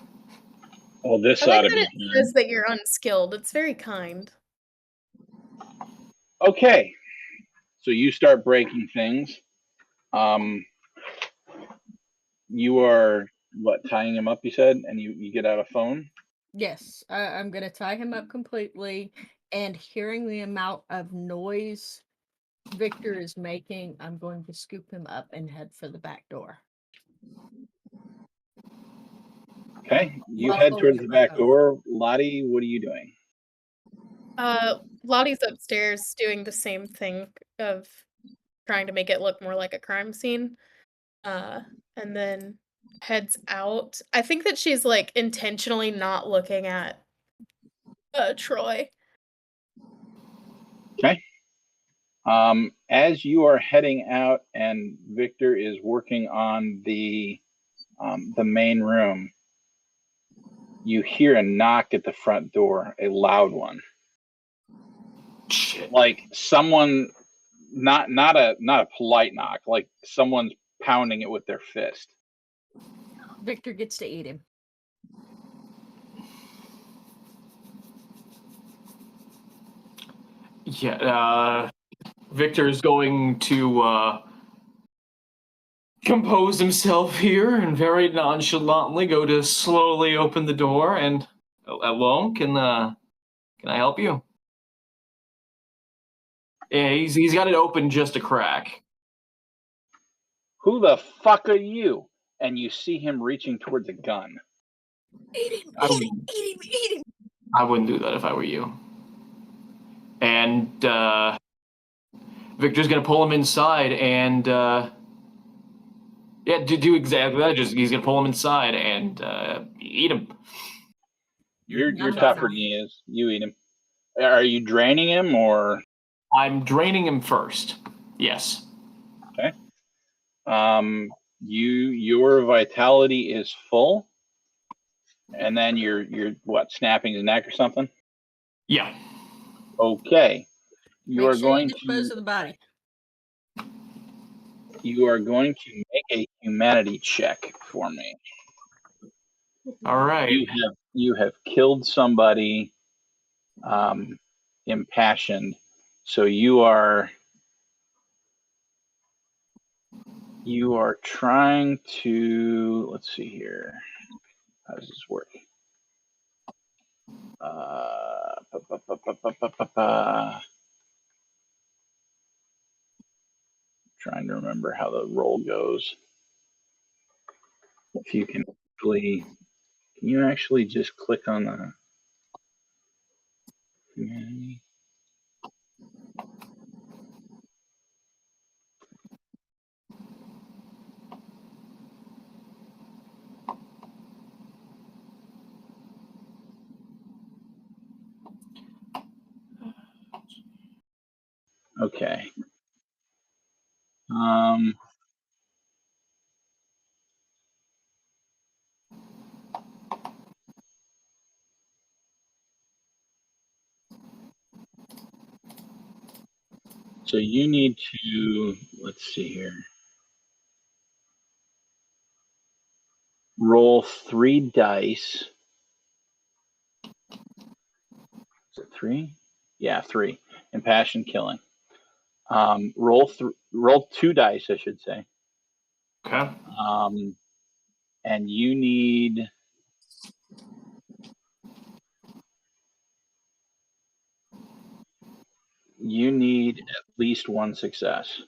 Well, this I like ought to that be it fun. says that you're unskilled. It's very kind. Okay. So you start breaking things. You are tying him up, you said, and you get out a phone? Yes, I'm gonna tie him up completely, and hearing the amount of noise Victor is making, I'm going to scoop him up and head for the back door. Okay. You Well, head I'll towards use the my back phone. door. Lottie, what are you doing? Lottie's upstairs doing the same thing of trying to make it look more like a crime scene. And then heads out. I think that she's like intentionally not looking at Troy. Okay. As you are heading out and Victor is working on the main room, you hear a knock at the front door, a loud one. Shit. Like someone, not a polite knock, like someone's pounding it with their fist. Victor gets to eat him. Yeah, Victor is going to compose himself here and very nonchalantly go to slowly open the door and hello, can I help you? Yeah, he's got it open just a crack. Who the fuck are you? And you see him reaching towards a gun. Eat him! Eat him! I wouldn't do that if I were you. And Victor's gonna pull him inside and yeah, do exactly that. Just he's gonna pull him inside and eat him. You're Nom, nom, tougher nom. than he is. You eat him. Are you draining him or? I'm draining him first. Yes. Okay. Your vitality is full, and then you're what, snapping his neck or something? Yeah. Okay. You Make are sure going you dispose to of the body. make a humanity check for me. All right. You have killed somebody, impassioned, so you are trying to, let's see here. How does this work? Trying to remember how the roll goes. If you can actually just click on the humanity? Okay. Um, so you need to, let's see here. Roll 3 dice. Is it 3? Yeah, 3. Impassioned killing. Roll 2 dice, I should say. Okay. And you need at least 1 success.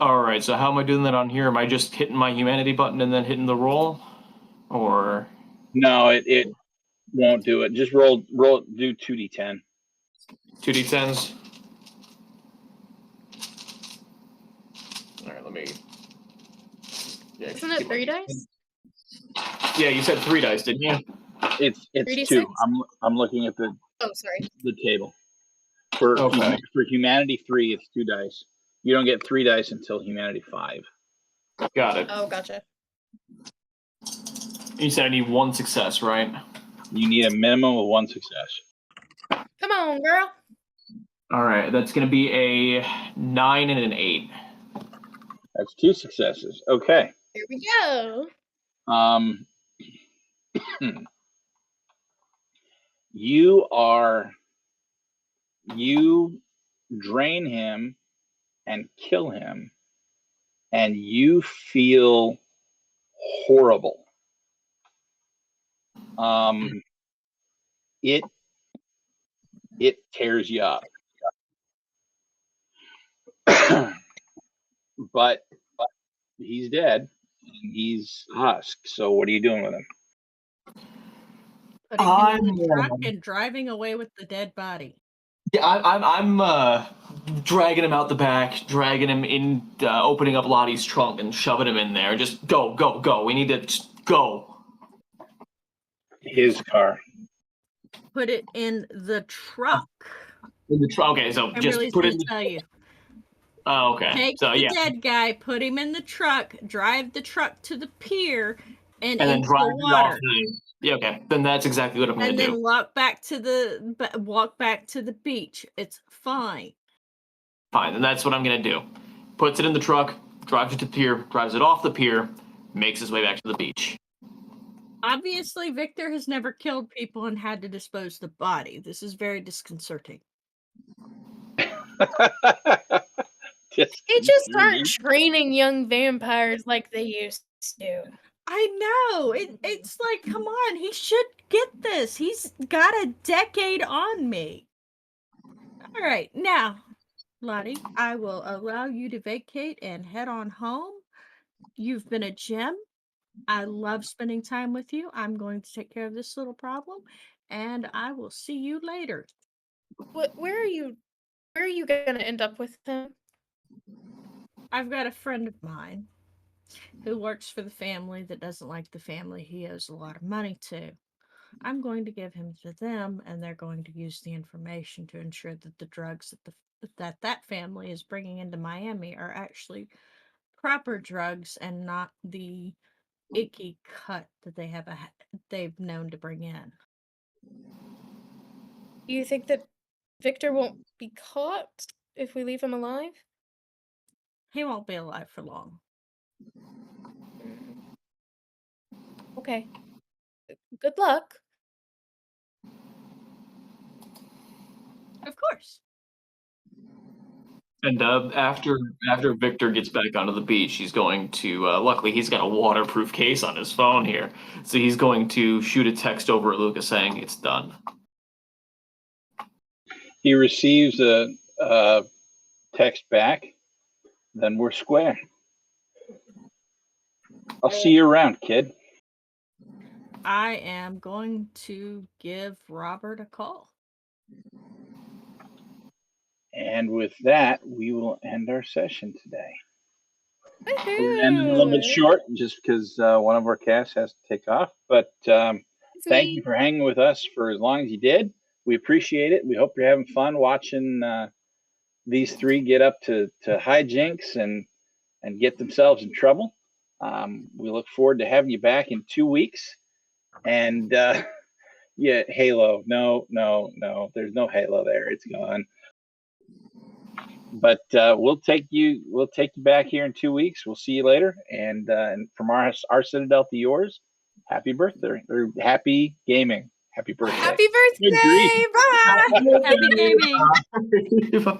All right. So how am I doing that on here? Am I just hitting my humanity button and then hitting the roll, or No, it won't do it. Just roll. Do 2d10. 2d10s? All right. Let me. Yeah, Isn't it 3 dice? Yeah, you said 3 dice, didn't you? It's 3d6? 2. I'm looking at the sorry. table. For Okay. for humanity 3, it's 2 dice. You don't get 3 dice until humanity 5. Got it. Oh, gotcha. You said I need 1 success, right? You need a minimum of 1 success. Come on, girl. All right. That's going to be a 9 and an 8. That's 2 successes. Okay. Here we go. You drain him and kill him, and you feel horrible. It tears you up. but he's dead and he's husk. So what are you doing with him? Putting him in the truck and driving away with the dead body. Yeah, I'm dragging him out the back, dragging him in, opening up Lottie's trunk and shoving him in there. Just go, go, go. We need to just go. His car. Put it in the truck. In the trunk. Okay, so just Kimberly's put it gonna in the... tell you. Oh, okay. Take so, the yeah. dead guy, put him in the truck, drive the truck to the pier, and then into drive the it off water. Yeah, okay. Then that's exactly what I'm going And to do. then walk back to the beach. It's fine. Fine, then that's what I'm going to do. Puts it in the truck, drives it to the pier, drives it off the pier, makes his way back to the beach. Obviously, Victor has never killed people and had to dispose of the body. This is very disconcerting. They just aren't training young vampires like they used to. I know. It's like, come on, he should get this. He's got a decade on me. All right, now, Lottie, I will allow you to vacate and head on home. You've been a gem. I love spending time with you. I'm going to take care of this little problem, and I will see you later. Where are you gonna end up with him? I've got a friend of mine who works for the family that doesn't like the family he owes a lot of money to. I'm going to give him to them, and they're going to use the information to ensure that the drugs that family is bringing into Miami are actually proper drugs and not the icky cut that they've known to bring in. Do you think that Victor won't be caught if we leave him alive? He won't be alive for long. Okay. Good luck. Of course. And after Victor gets back onto the beach, he's going to, luckily he's got a waterproof case on his phone here. So he's going to shoot a text over at Lucas saying it's done. He receives a text back. Then we're square. I'll see you around, kid. I am going to give Robert a call. And with that, we will end our session today. We're ending a little bit short just because one of our casts has to take off. But thank you for hanging with us for as long as you did. We appreciate it. We hope you're having fun watching these three get up to hijinks and get themselves in trouble. We look forward to having you back in 2 weeks. And yeah, Halo. No. There's no Halo there. It's gone. But we'll take you back here in 2 weeks. We'll see you later. And from our Citadel to yours, happy birthday or happy gaming. Happy birthday. Happy Good grief. birthday! Bye. Happy gaming. Bye.